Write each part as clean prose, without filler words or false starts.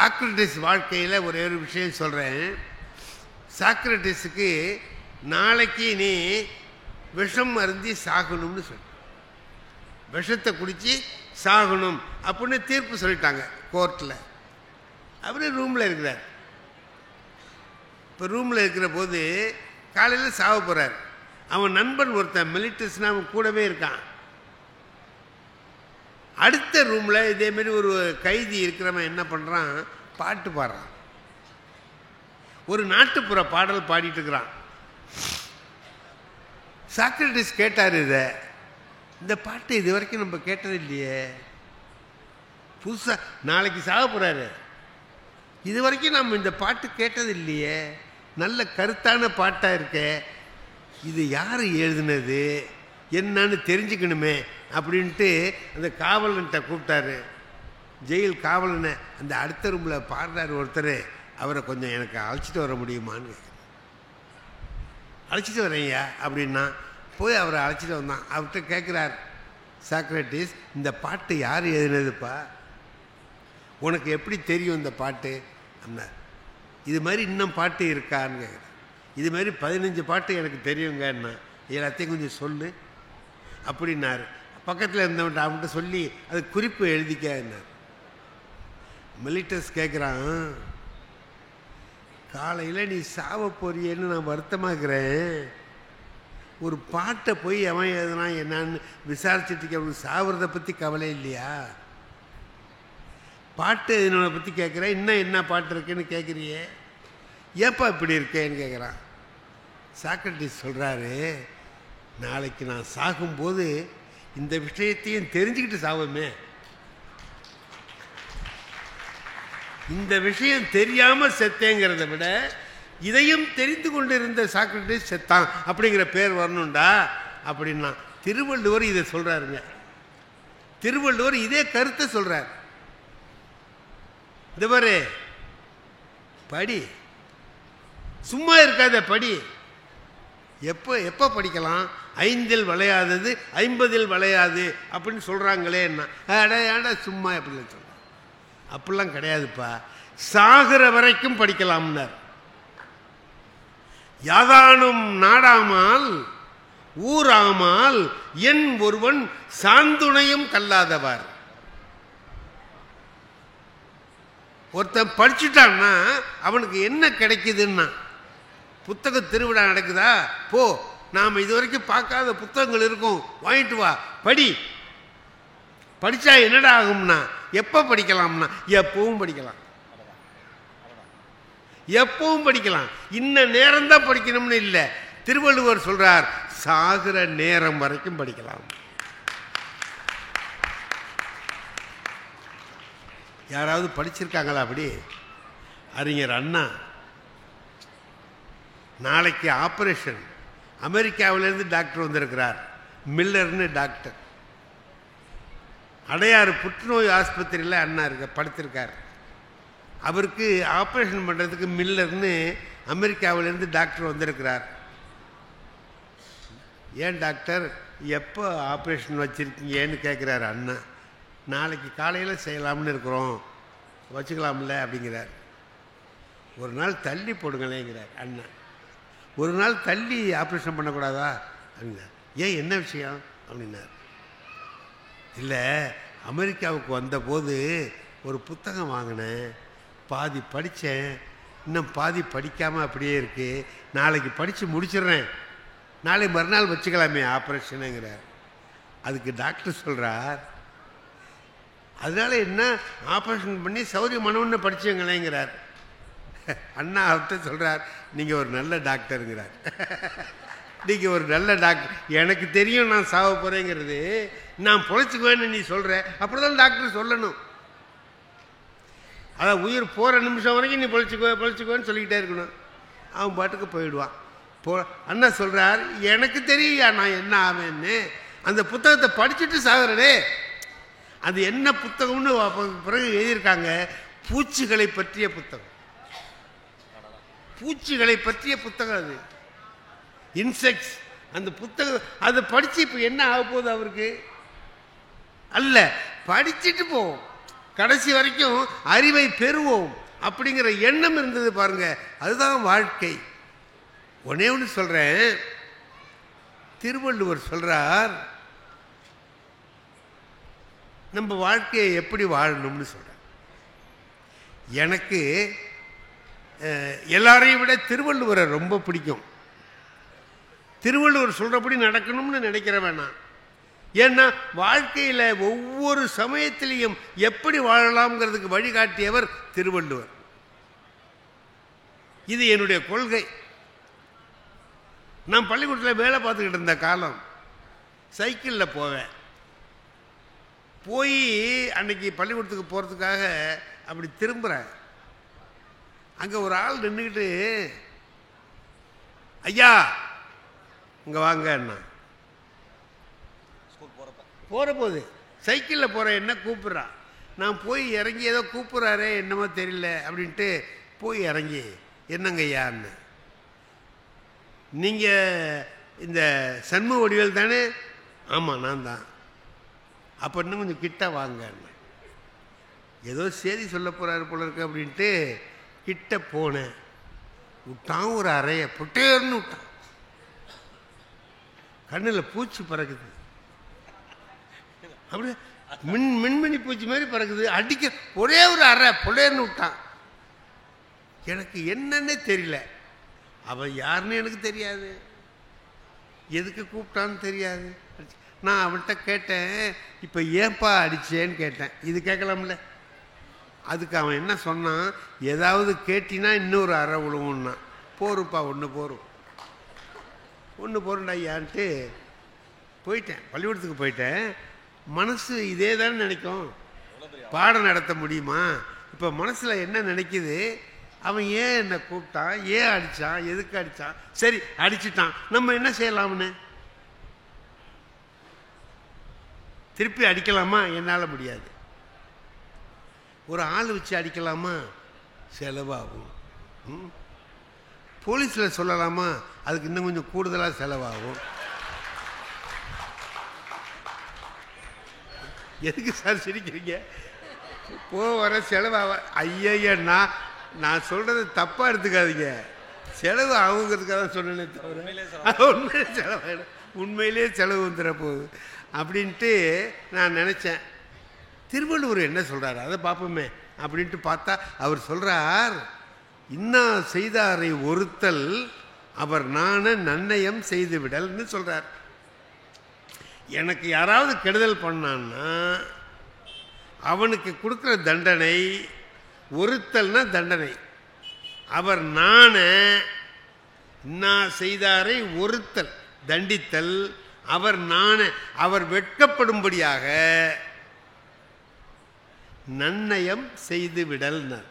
Socrates வாழ்க்கையில் ஒரே ஒரு விஷயம் சொல்கிறேன். சாக்ரட்டிஸுக்கு நாளைக்கு நீ விஷம் அருந்தி சாகணும்னு சொல், விஷத்தை குடித்து சாகணும் அப்படின்னு தீர்ப்பு சொல்லிட்டாங்க கோர்ட்டில். அவரே ரூமில் இருக்கிறார். இப்போ ரூமில் இருக்கிற போது காலையில் சாக போகிறார். அவன் நண்பன் ஒருத்தன் மிலிட்டரிஸ்னா அவன் கூடவே இருக்கான். அடுத்த ரூமில் இதேமாரி ஒரு கைதி இருக்கிறவன் என்ன பண்ணுறான், பாட்டு பாடுறான். ஒரு நாட்டுப்புற பாடல் பாடிட்டு இருக்கிறான். சாக்ரட்டிஸ் கேட்டார், இந்த பாட்டு இது வரைக்கும் நம்ம கேட்டது இல்லையே, புதுசாக நாளைக்கு சாக போகிறாரு, இது வரைக்கும் நம்ம இந்த பாட்டு கேட்டது இல்லையே, நல்ல கருத்தான பாட்டாக இருக்கே, இது யார் எழுதுனது என்னன்னு தெரிஞ்சுக்கணுமே அப்படின்ட்டு அந்த காவலன்கிட்ட கூப்பிட்டாரு. ஜெயில் காவலனை அந்த அடுத்த ரூமில் பாடுறாரு ஒருத்தர். அவரை கொஞ்சம் எனக்கு அழைச்சிட்டு வர முடியுமான்னு அழைச்சிட்டு வரேன்யா அப்படின்னா போய் அவரை அழைச்சிட்டு வந்தான். அவர்கிட்ட கேட்குறார் சாக்ரட்டிஸ், இந்த பாட்டு யார் எழுதினதுப்பா, உனக்கு எப்படி தெரியும் இந்த பாட்டு அப்படின்னா. இது மாதிரி இன்னும் பாட்டு இருக்கான்னு கேட்குறேன். இது மாதிரி 15 பாட்டு எனக்கு தெரியுங்கன்னா எல்லாத்தையும் கொஞ்சம் சொல்லு அப்படின்னாரு. பக்கத்தில் இருந்தவன்ட்ட அவன்கிட்ட சொல்லி அது குறிப்பு எழுதிக்கான்னார். மிலிட்டர்ஸ் கேட்குறான், காலையில் நீ சாவ போறியேன்னு நான் வருத்தமாக்குறேன், ஒரு பாட்டை போய் எவன் எழுதுனா என்னான்னு விசாரிச்சுட்டு அவனுக்கு சாவுறதை பற்றி கவலை இல்லையா, பாட்டு எழுதினவனை பற்றி கேட்குறேன், இன்னும் என்ன பாட்டு இருக்குன்னு கேட்குறியே, ஏப்பா இப்படி இருக்கேன்னு கேட்குறான். சாக்ரட்டிஸ் சொல்கிறாரு, நாளைக்கு நான் சாகும்போது இந்த விஷயத்தையும் தெரிஞ்சுக்கிட்டு சாவோமே, இந்த விஷயம் தெரியாமல் செத்தேங்கிறத விட இதையும் தெரிந்து கொண்டு இருந்த சாக்ரட்டிஸ் செத்தான் அப்படிங்கிற பேர் வரணும்டா அப்படின்னா. திருவள்ளுவர் இதை சொல்கிறாருங்க. திருவள்ளுவர் இதே கருத்தை சொல்கிறார். இந்த பாரு, படி, சும்மா இருக்காத படி. எப்போ படிக்கலாம், 5 விளையாதது 50 விளையாது அப்படின்னு சொல்கிறாங்களே என்ன, ஏடா சும்மா எப்படின்னு சொல்ல, அப்படிலாம் கிடையாதுப்பா, சாகிற வரைக்கும் படிக்கலாம்னார். யாதானும் நாடாமால் ஊராமால் என் ஒருவன் சாந்துணையும் கல்லாதவார். ஒருத்தன் படிச்சுட்டான்னா அவனுக்கு என்ன கிடைக்குதுன்னா, புத்தக திருவிழா நடக்குதா, போ, நாம் இது வரைக்கும் பார்க்காத புத்தகங்கள் இருக்கும், வாங்கிட்டு வா, படி. படித்தா என்னடா ஆகும்னா, எப்போ படிக்கலாம்னா எப்பவும் படிக்கலாம், எப்பவும் படிக்கலாம். இன்ன நேரம்தான் படிக்கணும்னு இல்லை. திருவள்ளுவர் சொல்றார், சாகிற நேரம் வரைக்கும் படிக்கலாம். யாராவது படிச்சிருக்காங்களா அப்படி? அறிஞர் அண்ணா நாளைக்கு ஆப்ரேஷன், அமெரிக்காவிலேருந்து டாக்டர் வந்திருக்கிறார், மில்லர்னு டாக்டர். அடையாறு புற்றுநோய் ஆஸ்பத்திரியில் அண்ணா படுத்திருக்கார். அவருக்கு ஆப்ரேஷன் பண்ணுறதுக்கு மில்லர்னு அமெரிக்காவிலேருந்து டாக்டர் வந்திருக்கிறார். ஏன் டாக்டர் எப்போ ஆப்ரேஷன் வச்சுருக்கீங்கன்னு கேட்குறாரு அண்ணா. நாளைக்கு காலையில் செய்யலாம்னு இருக்கிறோம், வச்சுக்கலாம்ல அப்படிங்கிறார். ஒரு நாள் தள்ளி போடுங்களேங்கிறார் அண்ணா. ஒரு நாள் தள்ளி ஆப்ரேஷன் பண்ணக்கூடாதா அப்படின்னார். ஏன், என்ன விஷயம் அப்படின்னார். இல்லை, அமெரிக்காவுக்கு வந்தபோது ஒரு புத்தகம் வாங்கினேன், பாதி படித்தேன், இன்னும் பாதி படிக்காமல் அப்படியே இருக்குது, நாளைக்கு படித்து முடிச்சிடுறேன், நாளை மறுநாள் வச்சுக்கலாமே ஆப்ரேஷனுங்கிறார். அதுக்கு டாக்டர் சொல்கிறார், அதனால என்ன, ஆப்ரேஷன் பண்ணி சௌரியமானவன்னு படிச்சுங்களேங்கிறார். அண்ணா அவர்கிட்ட சொல்கிறார், நீங்கள் ஒரு நல்ல டாக்டருங்கிறார். நீங்கள் ஒரு நல்ல டாக்டர், எனக்கு தெரியும் நான் சாவ போகிறேங்கிறது, நான் பொழைச்சிக்குவேன்னு நீ சொல்கிற, அப்படி தான் டாக்டர் சொல்லணும். அதான் உயிர் போகிற நிமிஷம் வரைக்கும் நீ பொழைச்சிக்குவேன்னு சொல்லிக்கிட்டே இருக்கணும். அவன் பாட்டுக்கு போயிடுவான். அண்ணா சொல்கிறார், எனக்கு தெரியா நான் என்ன ஆவேன்னு, அந்த புத்தகத்தை படிச்சுட்டு சாகுறனே. அது என்ன புத்தகம்னு பிறகு எழுதியிருக்காங்க, பூச்சிகளை பற்றிய புத்தகம். பூச்சிகளை பற்றிய புத்தகம் அது, இன்செக்ட்ஸ். அந்த புத்தகம் அதை படித்து இப்போ என்ன ஆக போகுது அவருக்கு? அல்ல, படிச்சுட்டு போவோம், கடைசி வரைக்கும் அறிவை பெறுவோம் அப்படிங்கிற எண்ணம் இருந்தது பாருங்க. அதுதான் வாழ்க்கை. ஒன்னே ஒன்று சொல்றேன். திருவள்ளுவர் சொல்றார், நம்ம வாழ்க்கையை எப்படி வாழணும்னு சொல்றார். எனக்கு எல்லாரையும் விட திருவள்ளுவரை ரொம்ப பிடிக்கும். திருவள்ளுவர் சொல்றபடி நடக்கணும்னு நினைக்கிற வேணாம். ஏன்னா வாழ்க்கையில் ஒவ்வொரு சமயத்திலையும் எப்படி வாழலாம்ங்கிறதுக்கு வழிகாட்டியவர் திருவள்ளுவர். இது என்னுடைய கொள்கை. நான் பள்ளிக்கூடத்தில் வேலை பார்த்துக்கிட்டு இருந்த காலம் சைக்கிளில் போவேன். போய் அன்னைக்கு பள்ளிக்கூடத்துக்கு போகிறதுக்காக அப்படி திரும்புகிறேன். அங்கே ஒரு ஆள் நின்றுக்கிட்டு, ஐயா இங்கே வாங்க அண்ணா. போகிற போது சைக்கிளில் போகிற என்ன கூப்பிட்றான். நான் போய் இறங்கி ஏதோ கூப்பிட்றாரே என்னமோ தெரியல அப்படின்ட்டு போய் இறங்கி, என்னங்க ஐயான்னு, நீங்கள் இந்த சண்முக வடிவேல் தானே? ஆமாம் நான் தான். அப்போ இன்னும் கொஞ்சம் கிட்ட வாங்க. ஏதோ செய்தி சொல்ல போகிறாரு போல இருக்கு அப்படின்ட்டு கிட்ட போனேன். விட்டான் ஒரு அறைய புட்டேர்னு விட்டான். கண்ணில் பூச்சி பறக்குது. அப்படியே மின்மினி பூச்சி மாதிரி பறக்குது. அடிக்க ஒரே ஒரு அறை புலேர்னு விட்டான். எனக்கு என்னன்னே தெரியல. அவன் யாருன்னு எனக்கு தெரியாது, எதுக்கு கூப்பிட்டான்னு தெரியாது. நான் அவன்கிட்ட கேட்டேன், இப்போ ஏன்பா அடிச்சேன்னு கேட்டேன். இது கேட்கலாம்ல. அதுக்கு அவன் என்ன சொன்னான், ஏதாவது கேட்டினா இன்னொரு அறை விழுவுன்னா. போருப்பா ஒன்று போரும், ஒன்று போருண்டா ஐயான்ட்டு போயிட்டேன். பள்ளிக்கூடத்துக்கு போயிட்டேன். மனசு இதே தானே நினைக்கும். பாடம் நடத்த முடியுமா? இப்போ மனசில் என்ன நினைக்குது, அவன் ஏன் என்னை கூப்பிட்டான், ஏன் அடித்தான், எதுக்கு அடித்தான், சரி அடிச்சுட்டான், நம்ம என்ன செய்யலாம்னு. திருப்பி அடிக்கலாமா? என்னால் முடியாது. ஒரு ஆள் வச்சு அடிக்கலாமா? செலவாகும். போலீஸில் சொல்லலாமா? அதுக்கு இன்னும் கொஞ்சம் கூடுதலாக செலவாகும். எதுக்கு சார் சிரிக்கிறீங்க? வர செலவாக ஐயா, நான் சொல்கிறது தப்பாக எடுத்துக்காதீங்க. செலவு ஆகுங்கிறதுக்காக தான் சொன்னேனே தவிர உண்மையிலே செலவாயிடும், உண்மையிலே செலவு வந்துட போகுது அப்படின்ட்டு நான் நினச்சேன். திருவள்ளுவர் என்ன சொல்கிறார் அதை பார்ப்போமே அப்படின்ட்டு பார்த்தா அவர் சொல்கிறார், இன்னா செய்தாரை ஒருத்தல் அவர் நாண நன்னயம் செய்து விடல்னு சொல்கிறார். எனக்கு யாராவது கெடுதல் பண்ணான்னா அவனுக்கு கொடுக்குற தண்டனை, ஒருத்தல்னா தண்டனை, அவர் நாண, இன்னா செய்தாரை ஒருத்தல் தண்டித்தல், அவர் நாண அவர் வெட்கப்படும்படியாக நன்னயம் செய்து விடல்னார்.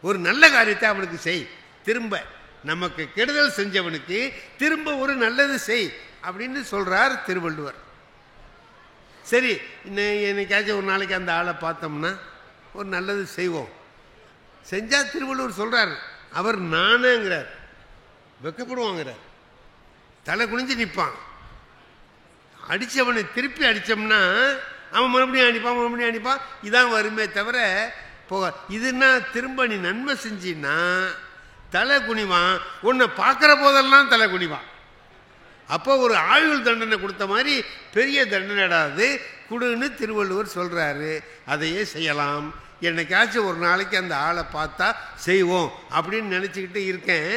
ஒரு நல்ல காரியத்தை அவனுக்கு செய், திரும்ப நமக்கு கெடுதல் செஞ்சவனுக்கு திரும்ப ஒரு நல்லது செய் அப்படின்னு சொல்றார் திருவள்ளுவர். சரி, என்னைக்காச்சும் ஒரு நாளைக்கு அந்த ஆளை பார்த்தோம்னா ஒரு நல்லது செய்வோம். செஞ்சா திருவள்ளுவர் சொல்றார், அவர் நானேங்கிறார், வெக்கப்படுவாங்கிறார், தலை குனிஞ்சு நிற்பான். அடிச்சவனை திருப்பி அடித்தோம்னா அவன் மறுபடியும் அடிப்பான். இதான் வருமே தவிர போக. இதுன்னா திரும்ப நீ நன்மை செஞ்சின்னா தலை குனிவான், உன்னை பார்க்குற போதெல்லாம் தலை குனிவான். அப்போ ஒரு ஆயுள் தண்டனை கொடுத்த மாதிரி பெரிய தண்டனைடாது கொடுன்னு திருவள்ளுவர் சொல்கிறாரு. அதையே செய்யலாம். என்னைக்காச்சும் ஒரு நாளைக்கு அந்த ஆளை பார்த்தா செய்வோம் அப்படின்னு நினச்சிக்கிட்டு இருக்கேன்.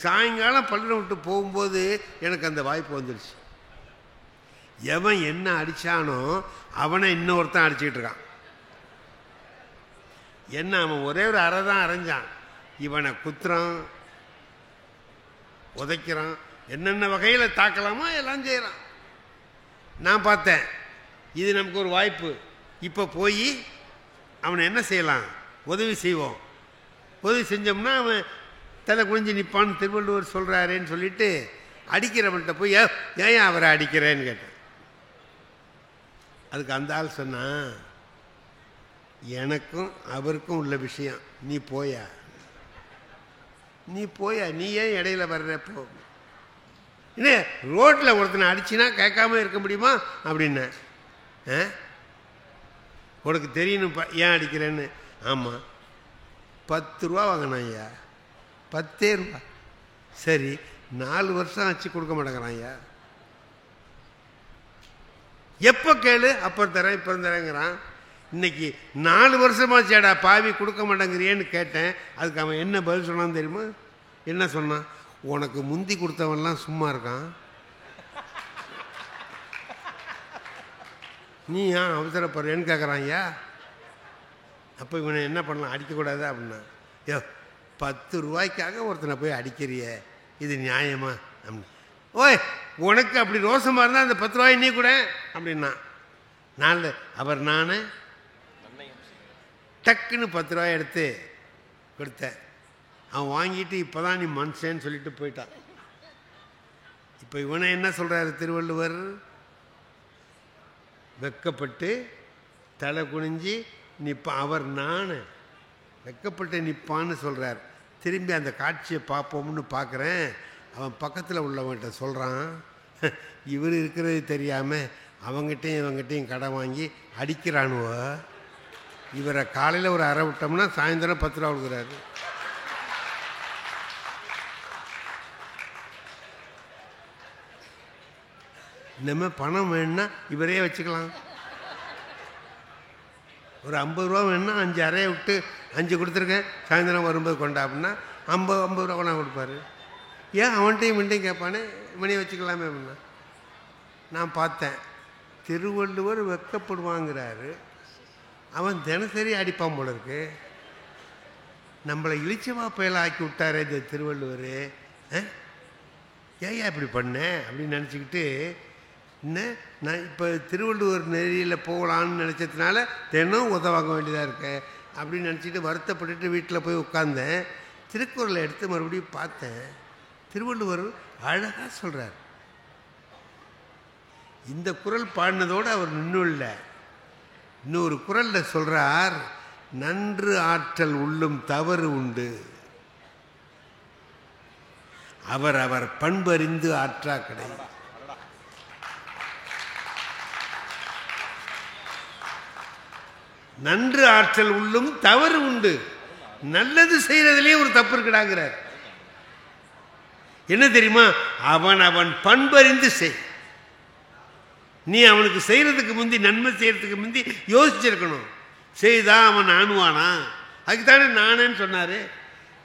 சாயங்காலம் பள்ளிக்கூடம் விட்டு போகும்போது எனக்கு அந்த வாய்ப்பு வந்துடுச்சு. எவன் என்ன அடித்தானோ அவனை இன்னொருத்தன் அடிச்சுக்கிட்டு இருக்கான். என்ன, அவன் ஒரே ஒரு அறை தான் அரைஞ்சான், இவனை குத்துறான், உதைக்கிறான், என்னென்ன வகையில் தாக்கலாமோ எல்லாம் செய்கிறான். நான் பார்த்தேன், இது நமக்கு ஒரு வாய்ப்பு. இப்போ போய் அவனை என்ன செய்யலாம், உதவி செய்வோம். உதவி செஞ்சோம்னா அவன் தலை குனிஞ்சு நிற்பான்னு திருவள்ளுவர் சொல்கிறாரேன்னு சொல்லிட்டு அடிக்கிறவன்கிட்ட போய் ஏன் அவரை அடிக்கிறேன்னு கேட்டேன். அதுக்கு அந்த ஆள் சொன்னான், எனக்கும் அவருக்கும் உள்ள விஷயம், நீ போயா, நீ ஏன் இடையில வர்றப்போ, என்ன ரோட்டில் ஒருத்தனை அடிச்சினா கேட்காம இருக்க முடியுமா அப்படின்னு. உனக்கு தெரியணும்ப்பா ஏன் அடிக்கிறேன்னு. ஆமாம், 10 ரூபா வாங்கினான் ஐயா. 10 ரூபா. சரி, 4 வருஷம் ஆச்சு கொடுக்க மாட்டேங்கிறான் ஐயா. எப்போ கேளு, அப்புறம் தரேன் இப்போ தரேங்கிறான். இன்னைக்கு 4 வருஷமாச்சேடா பாவி கொடுக்க மாட்டேங்கிறியேன்னு கேட்டேன். அதுக்கு அவன் என்ன பதில் சொன்னான்னு தெரியுமா? என்ன சொன்னான்? உனக்கு முந்தி கொடுத்தவன்லாம் சும்மா இருக்கான், நீ ஏன் அவசரப்படுறேன்னு கேட்குறான் ஐயா. அப்போ இவனை என்ன பண்ணலாம்? அடிக்கக்கூடாது அப்படின்னா. யோ, 10 ரூபாய்க்காக ஒருத்தனை போய் அடிக்கிறிய, இது நியாயமா அப்படின்னு. ஓய், உனக்கு அப்படி ரோசமாக இருந்தால் அந்த 10 ரூபாய் நீ கூட அப்படின்னா. நான் டக்குன்னு 10 ரூபாய் எடுத்து கொடுத்தேன். அவன் வாங்கிட்டு இப்போ தான் நீ மனுஷன்னு சொல்லிட்டு போயிட்டான். இப்போ இவனை என்ன சொல்கிறாரு திருவள்ளுவர்? வெக்கப்பட்டு தலை குனிஞ்சு நிற்பான். அவர் நான் வெக்கப்பட்டு நிற்பான்னு சொல்கிறார். திரும்பி அந்த காட்சியை பார்ப்போம்னு பார்க்குறேன். அவன் பக்கத்தில் உள்ளவன்கிட்ட சொல்கிறான், இவர் இருக்கிறது தெரியாமல் அவங்ககிட்டையும் இவங்ககிட்டையும் கடன் வாங்கி அடிக்கிறானுவ. இவரை காலையில் ஒரு அரை விட்டோம்னா சாயந்தரம் 10 ரூபா கொடுக்குறாரு. நம்ம பணம் வேணும்னா இவரே வச்சுக்கலாம். ஒரு 50 ரூபா வேணும்னா 5 அறையை விட்டு 5 கொடுத்துருக்கேன், சாயந்தரம் வரும்போது கொண்டா அப்படின்னா 50 ரூபா கொண்டா கொடுப்பாரு. ஏன் அவன்கிட்டையும் இவன்ட்டையும் கேட்பானே, மணி வச்சுக்கலாமே அப்படின்னா. நான் பார்த்தேன், திருவள்ளுவர் வெக்கப்படுவாங்கிறாரு, அவன் தினசரி அடிப்பான் போல இருக்கு. நம்மளை இழிச்சவா பயல ஆக்கி விட்டாரே இந்த திருவள்ளுவர். ஏன் இப்படி பண்ணேன் அப்படின்னு நினச்சிக்கிட்டு என்ன நான் இப்போ திருவள்ளுவர் நெறியில் போகலான்னு நினச்சதுனால தினம் உதவாங்க வேண்டியதாக இருக்கேன் அப்படின்னு நினச்சிட்டு வருத்தப்பட்டுட்டு வீட்டில் போய் உட்காந்தேன். திருக்குறளை எடுத்து மறுபடியும் பார்த்தேன். திருவள்ளுவர் அழகாக சொல்கிறார். இந்த குறள் பாடினதோடு அவர் நின்றும் இல்லை, இன்னொரு குறளில் சொல்கிறார், நன்று ஆற்றல் உள்ளும் தவறு உண்டு, அவர் அவர் பண்பறிந்து ஆற்றா கடை. நன்று ஆற்றல் உள்ளும் தவறு உண்டு, நல்லது செய்யறதுலேயே ஒரு தப்பு இருக்குடாங்கிறார். என்ன தெரியுமா? அவன் அவன் பண்பறிந்து செய். நீ அவனுக்கு செய்யறதுக்கு முந்தி, நன்மை செய்யறதுக்கு முந்தி யோசிச்சிருக்கணும். செய்தா அவன் ஆணுவானா? அதுக்குத்தானே நானேன்னு சொன்னாரு.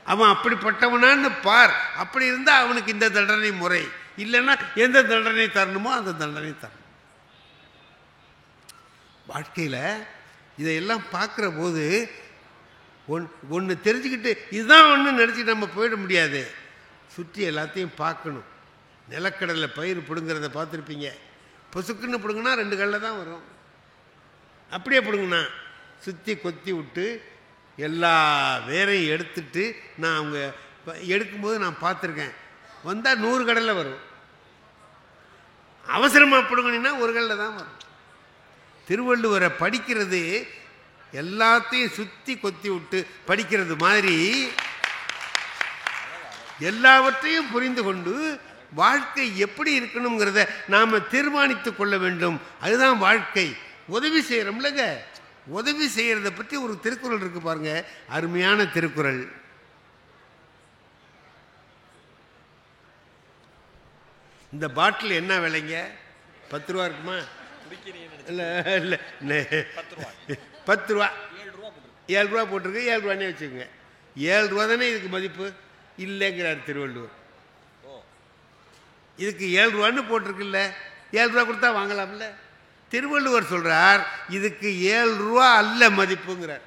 அவன் அப்படிப்பட்டவனான்னு பார். அப்படி இருந்தால் அவனுக்கு இந்த தண்டனை முறை, இல்லைன்னா எந்த தண்டனை தரணுமோ அந்த தண்டனை தரணும். வாழ்க்கையில் இதையெல்லாம் பார்க்குற போது ஒன்று தெரிஞ்சுக்கிட்டு இதுதான் ஒன்று நினச்சிட்டு நம்ம போயிட முடியாது. சுற்றி எல்லாத்தையும் பார்க்கணும். நிலக்கடலை பயிர் பிடுங்கிறத பார்த்துருப்பீங்க. பொசுக்குன்னு பிடுங்கினா 2 கல்லில் தான் வரும். அப்படியே பிடுங்கினா சுற்றி கொத்தி விட்டு எல்லா வேரையும் எடுத்துட்டு, நான் அவங்க எடுக்கும்போது நான் பார்த்துருக்கேன், வந்தால் 100 கடலில் வரும். அவசரமாக பிடுங்கினா 1 கல்லில் தான் வரும். திருவள்ளுவரை படிக்கிறது எல்லாத்தையும் சுற்றி கொத்தி விட்டு படிக்கிறது மாதிரி எல்லாவற்றையும் புரிந்து கொண்டு வாழ்க்கை எப்படி இருக்கணுங்கிறத நாம் தீர்மானித்து கொள்ள வேண்டும். அதுதான் வாழ்க்கை. உதவி செய்கிறோம்லங்க, உதவி செய்கிறத பற்றி ஒரு திருக்குறள் இருக்கு பாருங்க, அருமையான திருக்குறள். இந்த பாட்டில் என்ன விலைங்க? 10 ரூபா இருக்குமா? இல்லை இல்லை 10 ரூபா, 7 ரூபா போட்டிருக்கு. 7 ரூபானே வச்சுக்கோங்க. 7 ரூபா தானே இதுக்கு மதிப்பு இல்லைங்கிறார் திருவள்ளுவர். இதுக்கு 7 ரூபான்னு போட்டிருக்குல்ல, 7 ரூபா கொடுத்தா வாங்கலாம்ல. திருவள்ளுவர் சொல்றார், இதுக்கு 7 ரூபா அல்ல மதிப்புங்கிறார்.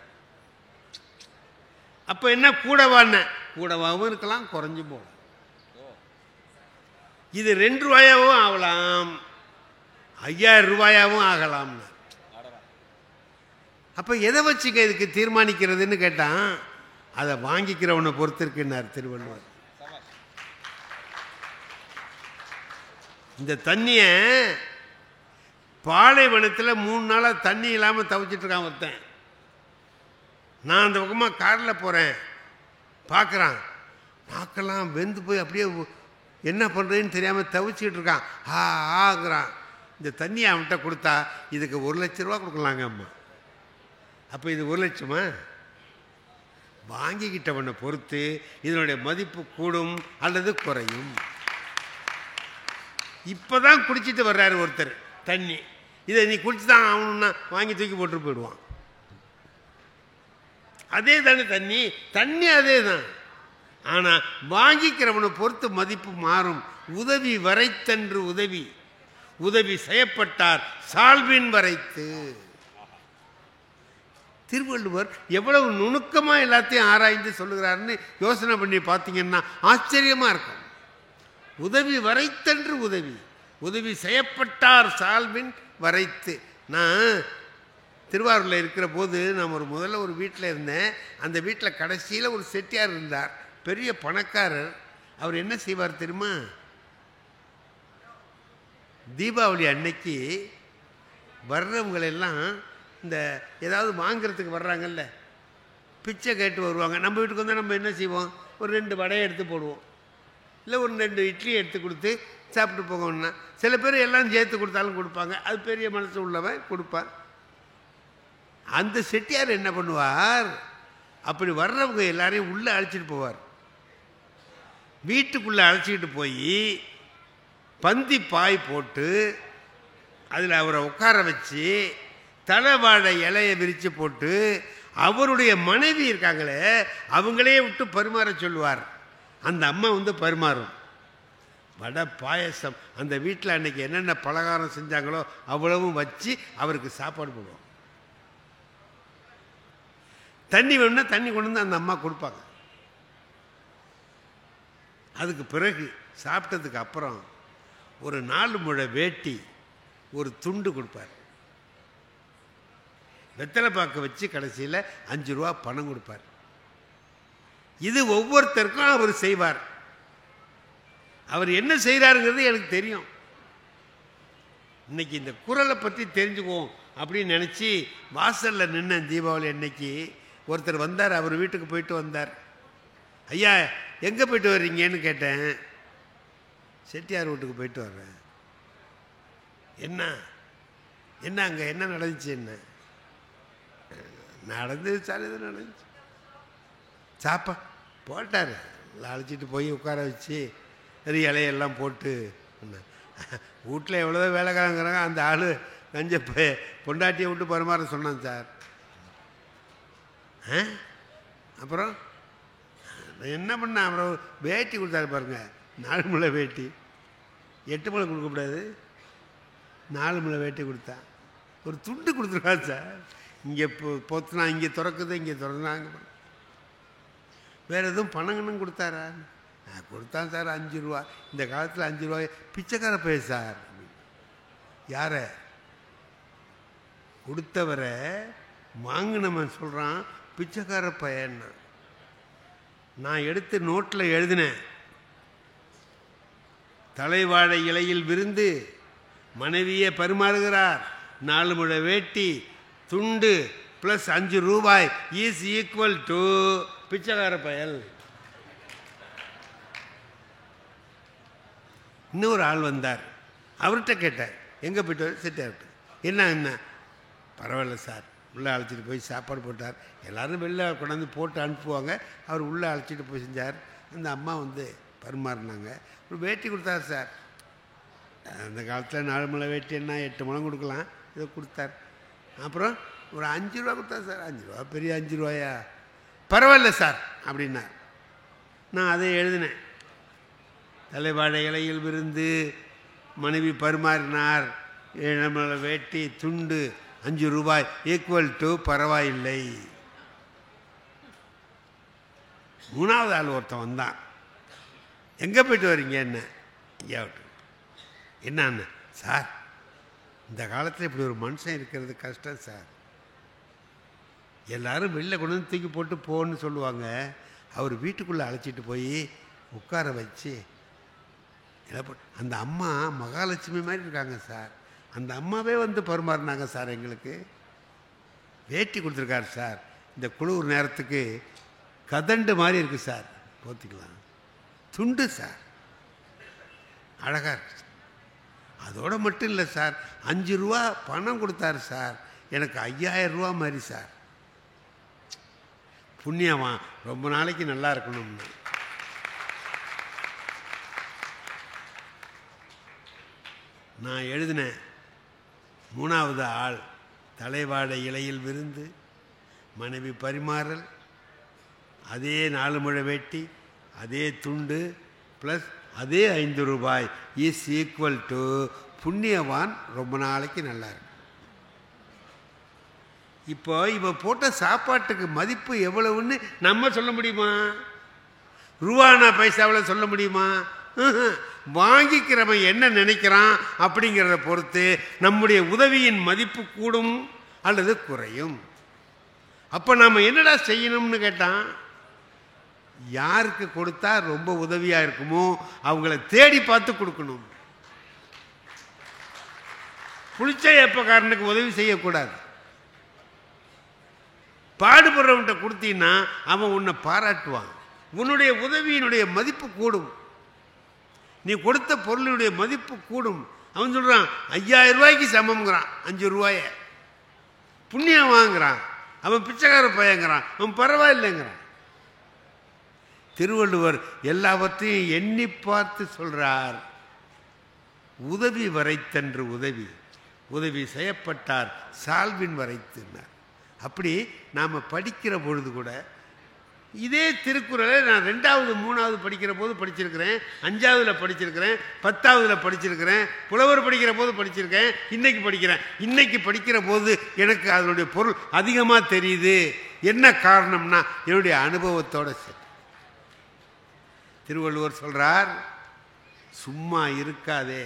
அப்போ என்ன கூடவான? கூடவாகவும் இருக்கலாம், குறைஞ்சும் போகலாம். இது 2 ரூபாயாவும் ஆகலாம், 5000 ரூபாயாவும் ஆகலாம். அப்போ எதை வச்சுக்க இதுக்கு தீர்மானிக்கிறதுன்னு கேட்டான். அதை வாங்கிக்கிறவனை பொறுத்து இருக்குன்னார் திருவள்ளுவர். இந்த தண்ணியை பாலைவனத்தில் 3 நாளாக தண்ணி இல்லாமல் தவிச்சிட்டு இருக்கான் ஒருத்தன். நான் அந்த பக்கமாக காரில் போகிறேன், பார்க்குறான், நாக்கெல்லாம் வெந்து போய் அப்படியே என்ன பண்ணுறேன்னு தெரியாமல் தவிச்சிக்கிட்டு இருக்கான். ஆங்கிறான். இந்த தண்ணியை அவன்கிட்ட கொடுத்தா இதுக்கு 1 லட்ச ரூபா கொடுக்கலாங்க அம்மா. அப்போ இது 1 லட்சமா? வாங்கிக்கிட்டவனை பொறுத்து இதனுடைய மதிப்பு கூடும் அல்லது குறையும். இப்போதான் குடிச்சிட்டு வர்றாரு ஒருத்தர் தண்ணி, இதை நீ குடிச்சு தான் ஆகணும்னா வாங்கி தூக்கி போட்டு போயிடுவான். அதே தானே தண்ணி, தண்ணி அதே தான். ஆனால் வாங்கிக்கிறவனை பொறுத்து மதிப்பு மாறும். உதவி வரைத்தன்று உதவி, உதவி செய்யப்பட்டார் சால்வின் வரைத்து. திருவள்ளுவர் எவ்வளவு நுணுக்கமா எல்லாத்தையும் ஆராய்ந்து சொல்லுகிறாருன்னு யோசனை பண்ணி பார்த்தீங்கன்னா ஆச்சரியமா இருக்கும். உதவி வரைத்தன்று உதவி, உதவி செய்யப்பட்டார் சால்வின் வரைத்து. நான் திருவாரூரில் இருக்கிற போது நான் முதல்ல ஒரு வீட்டில் இருந்தேன். அந்த வீட்டில் கடைசியில் ஒரு செட்டியார் இருந்தார், பெரிய பணக்காரர். அவர் என்ன செய்வார் தெரியுமா? தீபாவளி அன்னைக்கு வர்றவங்களெல்லாம் இந்த ஏதாவது வாங்கிறதுக்கு வர்றாங்கல்ல, பிச்சை கேட்டு வருவாங்க. நம்ம வீட்டுக்கு வந்தால் நம்ம என்ன செய்வோம்? ஒரு 2 வடையை எடுத்து போடுவோம், இல்லை ஒரு 2 இட்லி எடுத்து கொடுத்து சாப்பிட்டு போகணும்னா. சில பேர் எல்லாம் சேர்த்து கொடுத்தாலும் கொடுப்பாங்க, அது பெரிய மனசு உள்ளவன் கொடுப்பான். அந்த செட்டியார் என்ன பண்ணுவார், அப்படி வர்றவங்க எல்லாரையும் உள்ளே அழைச்சிட்டு போவார். வீட்டுக்குள்ளே அழைச்சிக்கிட்டு போய் பந்தி பாய் போட்டு அதில் அவரை உட்கார வச்சு தலைவாழை இலையை விரித்து போட்டு அவருடைய மனைவி இருக்காங்களே அவங்களே விட்டு பரிமாற சொல்லுவார். அந்த அம்மா பரிமாறும். வடை பாயசம், அந்த வீட்டில் அன்னைக்கு என்னென்ன பலகாரம் செஞ்சாங்களோ அவ்வளவும் வச்சு அவருக்கு சாப்பாடு போடுவோம். தண்ணி வேணும்னா தண்ணி கொண்டு வந்து அந்த அம்மா கொடுப்பாங்க. அதுக்கு பிறகு சாப்பிட்டதுக்கு அப்புறம் ஒரு 4 முழ வேட்டி, ஒரு துண்டு கொடுப்பார். வெத்தலை பாக்க வச்சு கடைசியில் 5 ரூபா பணம் கொடுப்பார். இது ஒவ்வொருத்தருக்கும் அவர் செய்வார். அவர் என்ன செய்கிறாருங்கிறது எனக்கு தெரியும். இன்னைக்கு இந்த குரலை பற்றி தெரிஞ்சுக்குவோம் அப்படின்னு நினச்சி வாசலில் நின்ன தீபாவளி அன்னைக்கு ஒருத்தர் வந்தார். அவர் வீட்டுக்கு போயிட்டு வந்தார். ஐயா எங்கே போயிட்டு வர்றீங்கன்னு கேட்டேன். செட்டியார் வீட்டுக்கு போயிட்டு வர்றேன். என்ன என்ன அங்கே என்ன நடந்துச்சு? என்ன நடந்து சார், எது நடந்துச்சு? சாப்பா போட்டார். அழைச்சிட்டு போய் உட்கார வச்சு இலையெல்லாம் போட்டு, வீட்டில் எவ்வளோ வேலைக்காரங்கிறாங்க, அந்த ஆள் கஞ்ச பொண்டாட்டியை விட்டு பரிமாற சொன்னான் சார். அப்புறம் என்ன பண்ண, அப்புறம் வேட்டி கொடுத்தாரு பாருங்க, 4 முழ வேட்டி. 8 முழை கொடுக்கக்கூடாது, 4 முழ வேட்டி கொடுத்தா. ஒரு துண்டு கொடுத்துருக்காரு சார். இங்கே பொத்துனா இங்கே திறக்குது, இங்கே திறந்தாங்க. வேறு எதுவும் பணங்கன்னு கொடுத்தாரா? கொடுத்தான் சார் 5 ரூபா. இந்த காலத்தில் 5 ரூபாய் பிச்சைக்கார பைய சார். யார கொடுத்தவரை வாங்கினவன் சொல்கிறான் பிச்சைக்கார பையன்னா. நான் எடுத்து நோட்டில் எழுதினேன், தலைவாழை இலையில் விருந்து மனைவியே பரிமாறுகிறார், 4 முழ வேட்டி துண்டு ப்ளஸ் 5 ரூபாய் இஸ் ஈக்குவல் டு பிச்சைக்கார பயல். இன்னொரு ஆள் வந்தார். அவர்கிட்ட கேட்டார், எங்கே போய்ட்டு செட்டார்ட்டு என்ன பரவாயில்ல சார். உள்ளே அழைச்சிட்டு போய் சாப்பாடு போட்டார். எல்லோரும் வெளில கொண்டாந்து போட்டு அனுப்புவாங்க. அவர் உள்ளே அழைச்சிட்டு போய் செஞ்சார். அந்த அம்மா பரிமாறினாங்க. ஒரு வேட்டி கொடுத்தார் சார். அந்த காலத்தில் 4 முழ வேட்டி என்ன 8 முழம் கொடுக்கலாம், இதை கொடுத்தார். அப்புறம் ஒரு 5 ரூபா கொடுத்தார் சார். 5 ரூபா பெரிய 5 ரூபாயா? பரவாயில்ல சார் அப்படின்னார். நான் அதை எழுதினேன். தலைவாழை இலையில் விருந்து மனைவி பரிமாறினார், 7 முழ வேட்டி துண்டு 5 ரூபாய் ஈக்குவல் டு பரவாயில்லை. 3வது ஆள் ஒருத்தன் வந்தான். எங்கே போய்ட்டு வரீங்க? என்ன ஐயா என்னன்னு சார், இந்த காலத்தில் இப்படி ஒரு மனுஷன் இருக்கிறது கஷ்டம் சார். எல்லாரும் வெளில கொண்டு வந்து தூக்கி போட்டு போன்னு சொல்லுவாங்க. அவர் வீட்டுக்குள்ளே அழைச்சிட்டு போய் உட்கார வச்சு அந்த அம்மா மகாலட்சுமி மாதிரி இருக்காங்க சார். அந்த அம்மாவே பரிமாறினாங்க சார். எங்களுக்கு வேட்டி கொடுத்துருக்காரு சார். இந்த குளிர் நேரத்துக்கு கதண்டு மாதிரி இருக்குது சார், போத்திக்கலாம். துண்டு சார், அழகாக இருக்கு. அதோடு மட்டும் இல்லை சார், 5 ரூபா பணம் கொடுத்தாரு சார். எனக்கு 5000 ரூபா மாதிரி சார். புண்ணியமா ரொம்ப நாளைக்கு நல்லா இருக்கணும்னு. நான் எழுதினேன் 3வது ஆள் தலைவாடை இலையில் விருந்து, மனைவி பரிமாறல், அதே 4 முழ வேட்டி, அதே துண்டு ப்ளஸ் அதே 5 ரூபாய் இஸ் ஈக்குவல் டு புண்ணியவான் ரொம்ப நாளைக்கு நல்லா இருக்கு. இப்போ இவ போட்ட சாப்பாட்டுக்கு மதிப்பு எவ்வளவுன்னு நம்ம சொல்ல முடியுமா? ரூபானா பைசாவில் சொல்ல முடியுமா? வாங்கிக்கிறவன் என்ன நினைக்கிறான் அப்படிங்கிறத பொறுத்து நம்முடைய உதவியின் மதிப்பு கூடும் அல்லது குறையும். அப்போ நாம் என்னடா செய்யணும்னு கேட்டான், யாருக்கு கொடுத்தா ரொம்ப உதவியாக இருக்குமோ அவங்கள தேடி பார்த்து கொடுக்கணும். புளிச்ச ஏப்பக்காரனுக்கு உதவி செய்யக்கூடாது. பாடுபடுறவன்கிட்ட கொடுத்தீங்கன்னா அவன் உன்னை பாராட்டுவான், உன்னுடைய உதவியினுடைய மதிப்பு கூடும், நீ கொடுத்த பொருளுடைய மதிப்பு கூடும். அவன் சொல்கிறான் 5000 ரூபாய்க்கு சமம்ங்கிறான், 5 ரூபாய புண்ணியம் வாங்குறான், அவன் பிச்சைக்கார பையங்கிறான், அவன் பரவாயில்லைங்கிறான். திருவள்ளுவர் எல்லாவற்றையும் எண்ணி பார்த்து சொல்றார். உதவி வரைத்தன்று உதவி, உதவி செய்யப்பட்டார் சால்வின் வரைத்துனார். அப்படி நாம் படிக்கிற பொழுது கூட இதே திருக்குறளை நான் 2வது 3வது படிக்கிற போது படிச்சிருக்கிறேன், 5வதுல படிச்சிருக்கிறேன், 10வதுல படிச்சிருக்கிறேன், புலவர் படிக்கிற போது படிச்சிருக்கேன், இன்னைக்கு படிக்கிறேன். இன்னைக்கு படிக்கிற போது எனக்கு அதனுடைய பொருள் அதிகமாக தெரியுது. என்ன காரணம்னா என்னுடைய அனுபவத்தோட சரி. திருவள்ளுவர் சொல்றார், சும்மா இருக்காதே,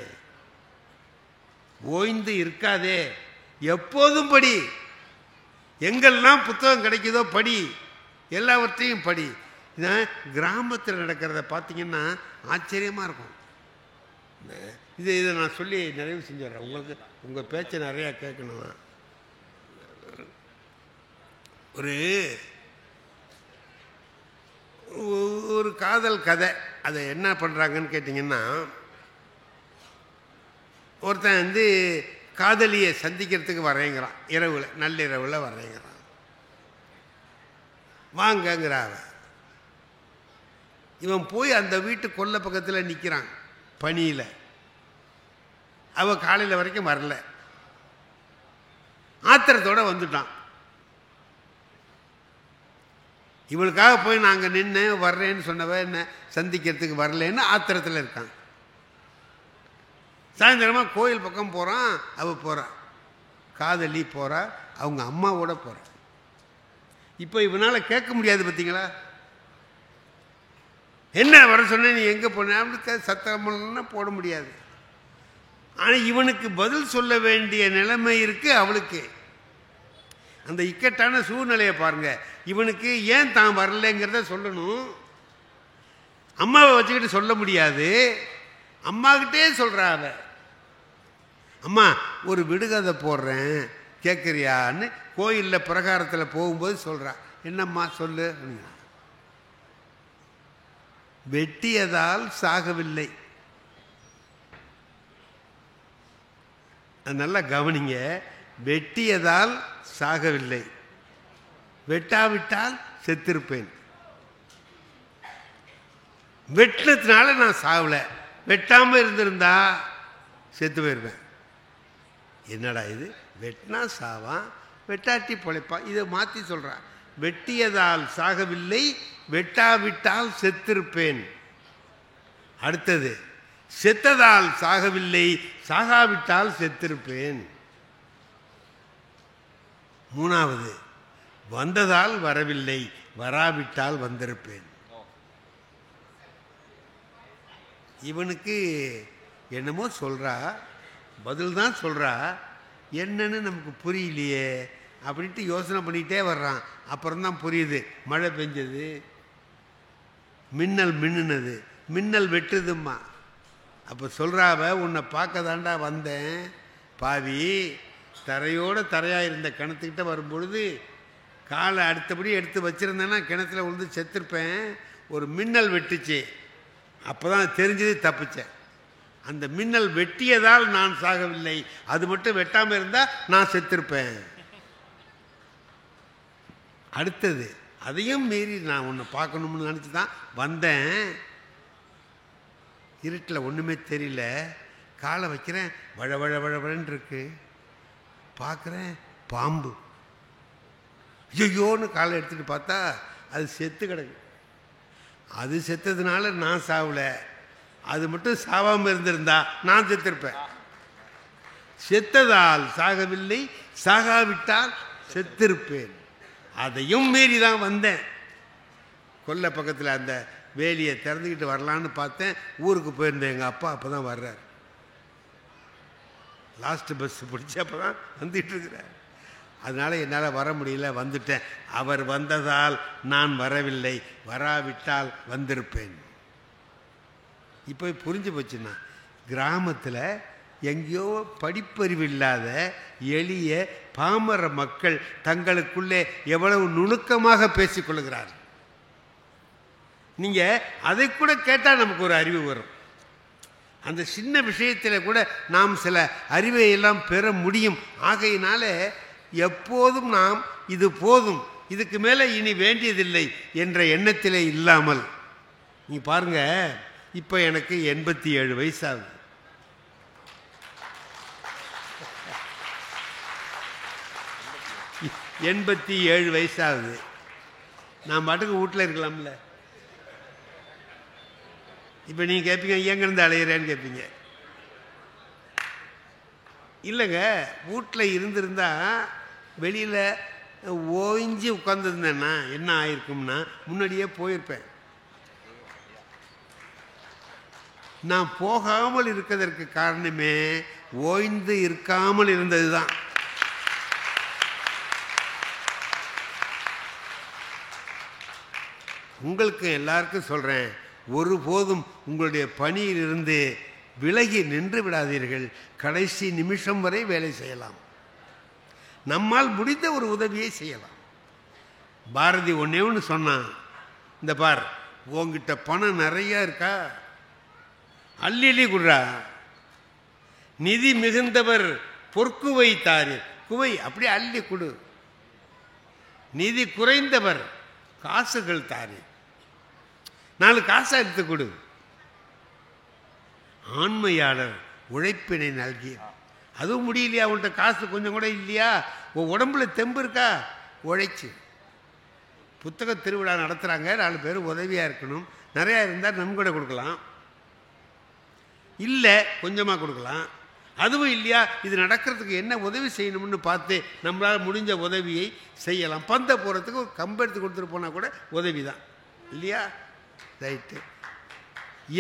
ஓய்ந்து இருக்காதே, எப்போதும் படி, எங்கெல்லாம் புத்தகம் கிடைக்குதோ படி, எல்லாவற்றையும் படி. கிராமத்தில் நடக்கிறத பார்த்தீங்கன்னா ஆச்சரியமாக இருக்கும். இதை நான் சொல்லி நிறைவு செஞ்சிடறேன். உங்களுக்கு உங்கள் பேச்சை நிறையா கேட்கணும். ஒரு காதல் கதை, அதை என்ன பண்ணுறாங்கன்னு கேட்டிங்கன்னா, ஒருத்தன் காதலியை சந்திக்கிறதுக்கு வரேங்கிறான், இரவில் நள்ளிரவில் வரேங்கிறான். வாங்கங்கிறாவ. இவன் போய் அந்த வீட்டு கொல்லை பக்கத்தில் நிற்கிறான் பனியில். அவள் காலையில் வரைக்கும் வரல, ஆத்திரத்தோடு வந்துட்டான். இவளுக்காக போய் நாங்கள் நின்று வர்றேன்னு சொன்னவ என்ன சந்திக்கிறதுக்கு வரலன்னு ஆத்திரத்தில் இருக்கான். சாயந்தரமாக கோயில் பக்கம் போகிறான், அவள் போகிறான், காதலி போகிறா, அவங்க அம்மாவோட போகிறா. இப்போ இவனால் கேட்க முடியாது. பார்த்தீங்களா, என்ன வர சொன்ன, நீ எங்கே போன அப்படி சத்தம்னா போட முடியாது. ஆனால் இவனுக்கு பதில் சொல்ல வேண்டிய நிலைமை இருக்குது அவளுக்கு. அந்த இக்கட்டான சூழ்நிலையை பாருங்க. இவனுக்கு ஏன் தான் வரலைங்கிறத சொல்லணும், அம்மாவை வச்சுக்கிட்டு சொல்ல முடியாது. அம்மாக்கிட்டே சொல்கிறா அவ, அம்மா ஒரு விடுகதை போடுறேன் கேட்குறியான்னு கோயிலில் பிரகாரத்தில் போகும்போது சொல்கிறா. என்னம்மா சொல்லு. வெட்டியதால் சாகவில்லை. நல்லா கவனிங்க, வெட்டியதால் சாகவில்லை, வெட்டாவிட்டால் செத்திருப்பேன். வெட்டினதுனால நான் சாகலை, வெட்டாமல் இருந்திருந்தா செத்து போயிருப்பேன். என்னடா இது, வெட்டினா சாவான், வெட்டாட்டி பொழைப்பான். இதை மாற்றி சொல்கிறான். வெட்டியதால் சாகவில்லை, வெட்டாவிட்டால் செத்திருப்பேன். அடுத்தது, செத்ததால் சாகவில்லை, சாகாவிட்டால் செத்திருப்பேன். 3வது, வந்ததால் வரவில்லை, வராவிட்டால் வந்திருப்பேன். இவனுக்கு என்னமோ சொல்கிறா, பதில் தான் சொல்கிறா, என்னன்னு நமக்கு புரியலையே அப்படின்ட்டு யோசனை பண்ணிகிட்டே வர்றான். அப்புறம்தான் புரியுது, மழை பெஞ்சது, மின்னல் மின்னுனது, மின்னல் வெட்டுதும்மா. அப்போ சொல்கிறாவ, உன்னை பார்க்க தாண்டா வந்தேன் பாவி, தரையோடு தரையாக இருந்த கிணத்துக்கிட்ட வரும்பொழுது காலை அடுத்தபடி எடுத்து வச்சுருந்தேன்னா கிணத்துல விழுந்து செத்துருப்பேன். ஒரு மின்னல் வெட்டுச்சு, அப்போ தான் தெரிஞ்சது, தப்பிச்சேன். அந்த மின்னல் வெட்டியதால் நான் சாகவில்லை, அது மட்டும் வெட்டாமல் இருந்தால் நான் செத்திருப்பேன். அடுத்தது, அதையும் மீறி நான் உன்னை பார்க்கணும்னு நினச்சி தான் வந்தேன். இருட்டில் ஒன்றுமே தெரியல. காலை வைக்கிறேன், வழவழன்னு இருக்கு. பார்க்குறேன், பாம்பு. ஐயோன்னு காலை எடுத்துகிட்டு பார்த்தா அது செத்து கிடக்கு. அது செத்ததுனால நான் சாவலை. அது மட்டும் சாவாமல் இருந்திருந்தா நான் செத்திருப்பேன். செத்ததால் சாகவில்லை, சாகாவிட்டால் செத்திருப்பேன். அதையும் மீறி தான் வந்தேன். கொல்லை பக்கத்தில் அந்த வேலியை திறந்துக்கிட்டு வரலான்னு பார்த்தேன். ஊருக்கு போயிருந்தேன். எங்கள் அப்பா அப்போ தான் வர்றார். லாஸ்ட்டு பஸ் பிடிச்சி அப்போ தான் வந்துட்டு இருக்கிறார். அதனால் என்னால் வர முடியல, வந்துட்டேன். அவர் வந்ததால் நான் வரவில்லை, வராவிட்டால் வந்திருப்பேன். இப்போ புரிஞ்சு போச்சுன்னா, கிராமத்தில் எங்கேயோ படிப்பறிவு இல்லாத எளிய பாமர மக்கள் தங்களுக்குள்ளே எவ்வளவு நுணுக்கமாக பேசிக்கொள்கிறார். நீங்கள் அதை கூட கேட்டால் நமக்கு ஒரு அறிவு வரும். அந்த சின்ன விஷயத்தில் கூட நாம் சில அறிவை எல்லாம் பெற முடியும். ஆகையினால எப்போதும் நாம் இது போதும், இதுக்கு மேலே இனி வேண்டியதில்லை என்ற எண்ணத்திலே இல்லாமல், நீ பாருங்க, இப்போ எனக்கு 87 வயசாகுது. எண்பத்தி வயசாகுது. நான் பாட்டுக்கு வீட்டில் இருக்கலாம்ல. இப்போ நீங்கள் கேட்பீங்க, எங்கேருந்து அலையிறேன்னு கேட்பீங்க. இல்லைங்க, வீட்டில் இருந்திருந்தா வெளியில் ஓய்ஞ்சி உட்காந்துருந்தேன்னா என்ன ஆயிருக்கும்னா முன்னாடியே போயிருப்பேன். நான் போகாமல் இருக்கிறதற்கு காரணமே ஓய்ந்து இருக்காமல் இருந்தது தான். உங்களுக்கு எல்லாருக்கும் சொல்கிறேன், ஒருபோதும் உங்களுடைய பணியிலிருந்து விலகி நின்று விடாதீர்கள். கடைசி நிமிஷம் வரை வேலை செய்யலாம். நம்மால் முடிந்த ஒரு உதவியை செய்யலாம். பாரதி ஒன்னே ஒன்று சொன்னான், இந்த பார், உங்ககிட்ட பணம் நிறையா இருக்கா, அள்ளி குடுறா. நிதி மிகுந்தவர் பொற்குவை தாரு, குவை அப்படியே அள்ளி கொடு. நிதி குறைந்தவர் காசுகள் தாரு, 4 காசை எடுத்து கொடு. ஆண்மையாளர் உழைப்பினை நல்கி. அதுவும் முடியலையா, உன்கிட்ட காசு கொஞ்சம் கூட இல்லையா, உன் உடம்புல தெம்பு இருக்கா, உழைச்சு. புத்தக திருவிழா நடத்துகிறாங்க, 4 பேர் உதவியாக இருக்கணும். நிறையா இருந்தால் நன்கொடை கொடுக்கலாம், இல்லை கொஞ்சமாக கொடுக்கலாம். அதுவும் இல்லையா, இது நடக்கிறதுக்கு என்ன உதவி செய்யணும்னு பார்த்து நம்மளால் முடிஞ்ச உதவியை செய்யலாம். பந்த போகிறதுக்கு ஒரு கம்பு எடுத்து கொடுத்துட்டு போனால் கூட உதவி தான் இல்லையா? ரைட்டு.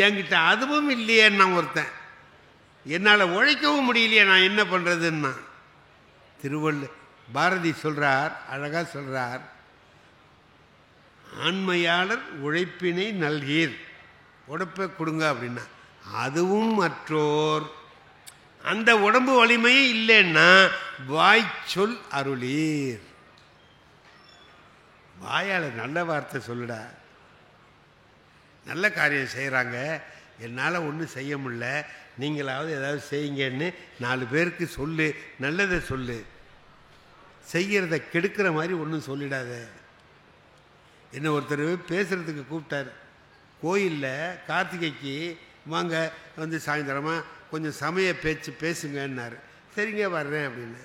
என்கிட்ட அதுவும் இல்லையே, நான் ஒருத்தன் என்னால் உழைக்கவும் முடியலையே, நான் என்ன பண்ணுறதுன்னா, பாரதி சொல்கிறார், அழகாக சொல்கிறார், ஆண்மையாளர் உழைப்பினை நல்கீர், உழைப்பை கொடுங்க அப்படின்னா, அதுவும் மற்றோர் அந்த உடம்பு வலிமையே இல்லைன்னா வாய்ச்சொல் அருளீர். வாயால் நல்ல வார்த்தை சொல்லுடா. நல்ல காரியம் செய்கிறாங்க, என்னால் ஒன்றும் செய்ய முடியல, நீங்களாவது ஏதாவது செய்யுங்கன்னு 4 பேருக்கு சொல்லு, நல்லதை சொல்லு. செய்கிறத கெடுக்கிற மாதிரி ஒன்றும் சொல்லிடாத. என்ன ஒருத்தர் பேசுகிறதுக்கு கூப்பிட்டார் கோயிலில், கார்த்திகைக்கு வாங்க வந்து சாயந்தரமாக கொஞ்சம் சமய பேச்சு பேசுங்கன்னாரு. சரிங்க வர்றேன் அப்படின்னு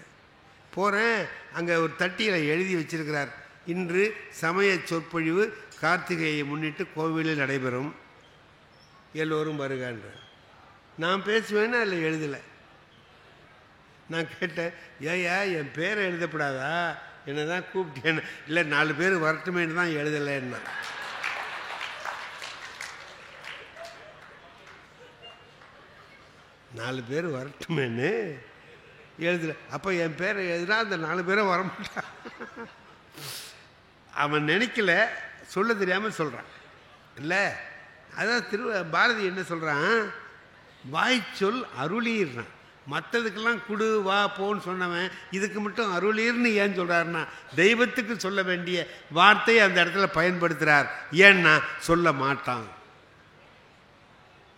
போகிறேன். அங்கே ஒரு தட்டியில் எழுதி வச்சிருக்கிறார், இன்று சமய சொற்பொழிவு கார்த்திகையை முன்னிட்டு கோவிலில் நடைபெறும், எல்லோரும் வருகான்ற. நான் பேசுவேன்னு அதில் எழுதலை. நான் கேட்டேன், ஏயா என் பேரை எழுதப்படாதா, என்ன தான் கூப்பிட்டேன்னு. இல்லை 4 பேர் வரட்டுமேன்னு தான் எழுதலைன்னா. நாலு பேர் வரட்டுமேன்னு எழுதலை. அப்போ என் பேரை எழுதுனா அந்த 4 பேரும் வரமாட்டான். அவன் நினைக்கல, சொல்ல தெரியாமல் சொல்கிறான் இல்லை. அதான் பாரதி என்ன சொல்கிறான், வாய்ச்சொல் அருளீர்றான். மற்றதுக்கெல்லாம் குடு வா போன்னு சொன்னவன் இதுக்கு மட்டும் அருளீர்னு ஏன் சொல்கிறாருன்னா, தெய்வத்துக்கு சொல்ல வேண்டிய வார்த்தையை அந்த இடத்துல பயன்படுத்துகிறார். ஏன்னா சொல்ல மாட்டான்,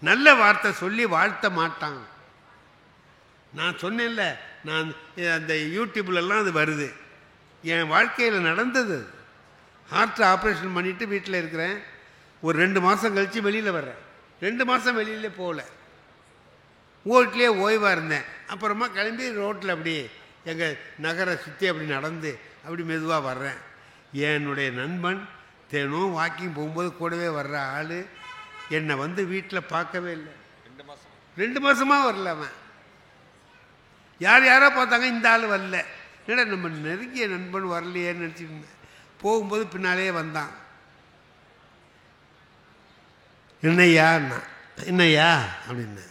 நல்ல வார்த்தை சொல்லி வாழ்த்த மாட்டான். நான் சொன்னேன்ல, நான் அந்த யூடியூப்லலாம் அது வருது, என் வாழ்க்கையில் நடந்தது. ஹார்ட் ஆப்ரேஷன் பண்ணிவிட்டு வீட்டில் இருக்கிறேன். ஒரு 2 மாதம் கழித்து வெளியில் வர்றேன். 2 மாதம் வெளியிலே போகல, வீட்லேயே ஓய்வாக இருந்தேன். அப்புறமா கிளம்பி ரோட்டில் அப்படி எங்கள் நகரை சுற்றி அப்படி நடந்து அப்படி மெதுவாக வர்றேன். என்னுடைய நண்பன் தினம் வாக்கிங் போகும்போது கூடவே வர்ற ஆள் என்னை வந்து வீட்டில் பார்க்கவே இல்லை. 2 மாதமாக வரல. அவன் யாரோ பார்த்தாங்க, இந்த ஆள் வரல. என்னடா நம்ம நெருங்கிய நண்பன் வரலையேன்னு நினச்சிட்டு இருந்தேன். போகும்போது பின்னாலே வந்தான். என்னையா அப்படின்னு.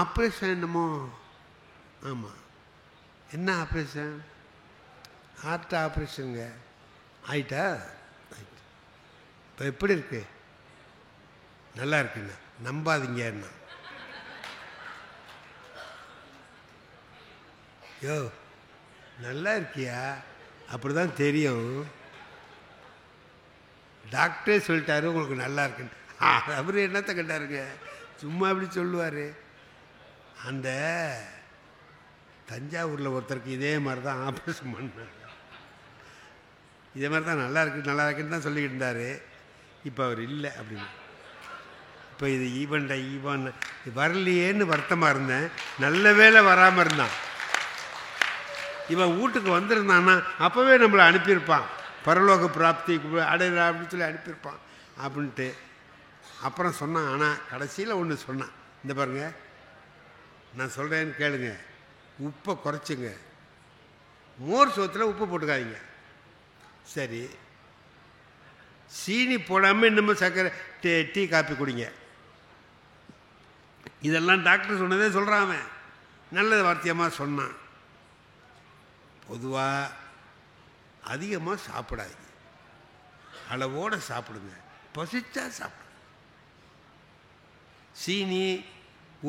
ஆப்ரேஷன் என்னமோ. ஆமாம், என்ன ஆப்ரேஷன்? ஹார்ட் ஆப்ரேஷனுங்க. ஆயிட்டா? ஆயிட்டு. இப்போ எப்படி இருக்கு? நல்லா இருக்குண்ணா. நம்பாதீங்க என்ன. யோ நல்லா இருக்கியா? அப்படி தான் தெரியும். டாக்டரே சொல்லிட்டாரு உங்களுக்கு நல்லா இருக்குன்னு. அவர் என்னத்தை கண்டாருங்க, சும்மா அப்படி சொல்லுவார். அந்த தஞ்சாவூரில் ஒருத்தருக்கு இதே மாதிரி தான் ஆப்ரேஷன் பண்ணாங்க. இதே மாதிரி தான் நல்லா இருக்குன்னு தான் சொல்லிக்கிட்டு இருந்தார். இப்போ அவர் இல்லை அப்படின்னு. இப்போ இது ஈவன் வரலையேன்னு வருத்தமாக இருந்தேன். நல்ல வேளை வராமல் இருந்தான். இவன் வீட்டுக்கு வந்திருந்தான்னா அப்போவே நம்மளை அனுப்பியிருப்பான். பரலோக பிராப்தி அடையிற அப்படின்னு சொல்லி அனுப்பியிருப்பான் அப்படின்ட்டு. அப்புறம் சொன்னான். ஆனால் கடைசியில் ஒன்று சொன்னான். இந்த பாருங்க, நான் சொல்கிறேன்னு கேளுங்க. உப்பை குறைச்சிங்க. மோர் சோத்தில் உப்பு போட்டுக்காதீங்க. சரி, சீனி போடாமல் இன்னமும் சர்க்கரை டீ காப்பி குடிங்க. இதெல்லாம் டாக்டர் சொன்னதே சொல்கிறான். அவன் நல்ல வார்த்தையமாக சொன்னான். பொதுவாக அதிகமாக சாப்பிடாதீங்க, அளவோடு சாப்பிடுங்க. பசிச்சா சாப்பிடுங்க. சீனி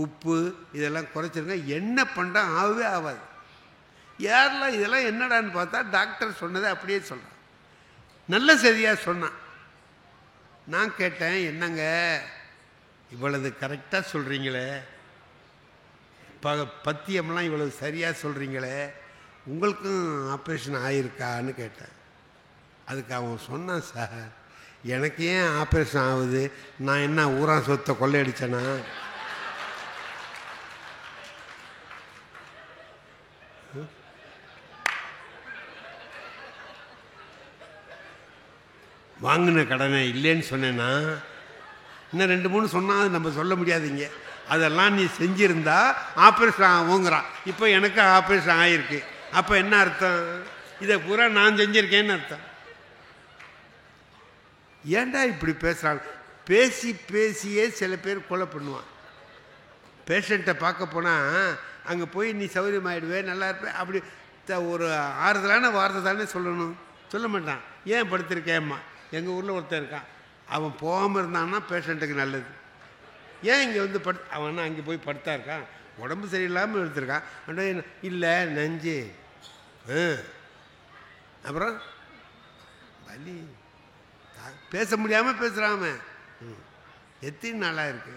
உப்பு இதெல்லாம் குறைச்சிருங்க. என்ன பண்ணுறா ஆகவே ஆகாது. யாரெல்லாம் இதெல்லாம் என்னடான்னு பார்த்தா டாக்டர் சொன்னதை அப்படியே சொல்கிறான். நல்ல சரியாக சொன்னான். நான் கேட்டேன், என்னங்க இவ்வளவு கரெக்டாக சொல்கிறீங்களே, பத்தியம்லாம் இவ்வளவு சரியாக சொல்கிறீங்களே, உங்களுக்கும் ஆப்ரேஷன் ஆகிருக்கான்னு கேட்டேன். அதுக்கு அவன் சொன்னான், சார் எனக்கு ஏன் ஆப்ரேஷன் ஆகுது? நான் என்ன ஊரா சொத்தை கொள்ளையடிச்சேனா? வாங்கின கடனை இல்லைன்னு சொன்னேன்னா இன்னும் 2-3 சொன்னால் நம்ம சொல்ல முடியாதுங்க. அதெல்லாம் நீ செஞ்சிருந்தா ஆப்ரேஷன் ஆகுங்கிறான். இப்போ எனக்கு ஆப்ரேஷன் ஆகிருக்கு. அப்போ என்ன அர்த்தம்? இதை பூரா நான் செஞ்சுருக்கேன்னு அர்த்தம். ஏன்டா இப்படி பேசுகிறாங்க? பேசியே சில பேர் கொலை பண்ணுவான். பேஷண்ட்டை பார்க்க போனால் அங்கே போய் நீ சௌகரியமாயிடுவே, நல்லா இருப்பேன் அப்படி ஒரு ஆறுதலான வார்த்தை தானே சொல்லணும். சொல்ல மாட்டான். ஏன் படுத்திருக்கேம்மா? எங்கள் ஊரில் ஒருத்தன் இருக்கான். அவன் போகாமல் இருந்தான்னா பேஷண்ட்டுக்கு நல்லது. ஏன் இங்கே வந்து அவன் அங்கே போய் படுத்தா இருக்கான், உடம்பு சரியில்லாமல் எடுத்திருக்கான். அப்படியே இல்லை நஞ்சு, அப்புறம் வலி, பேச முடியாமல் பேசுகிறான். எத்தனை நாளாக இருக்கு?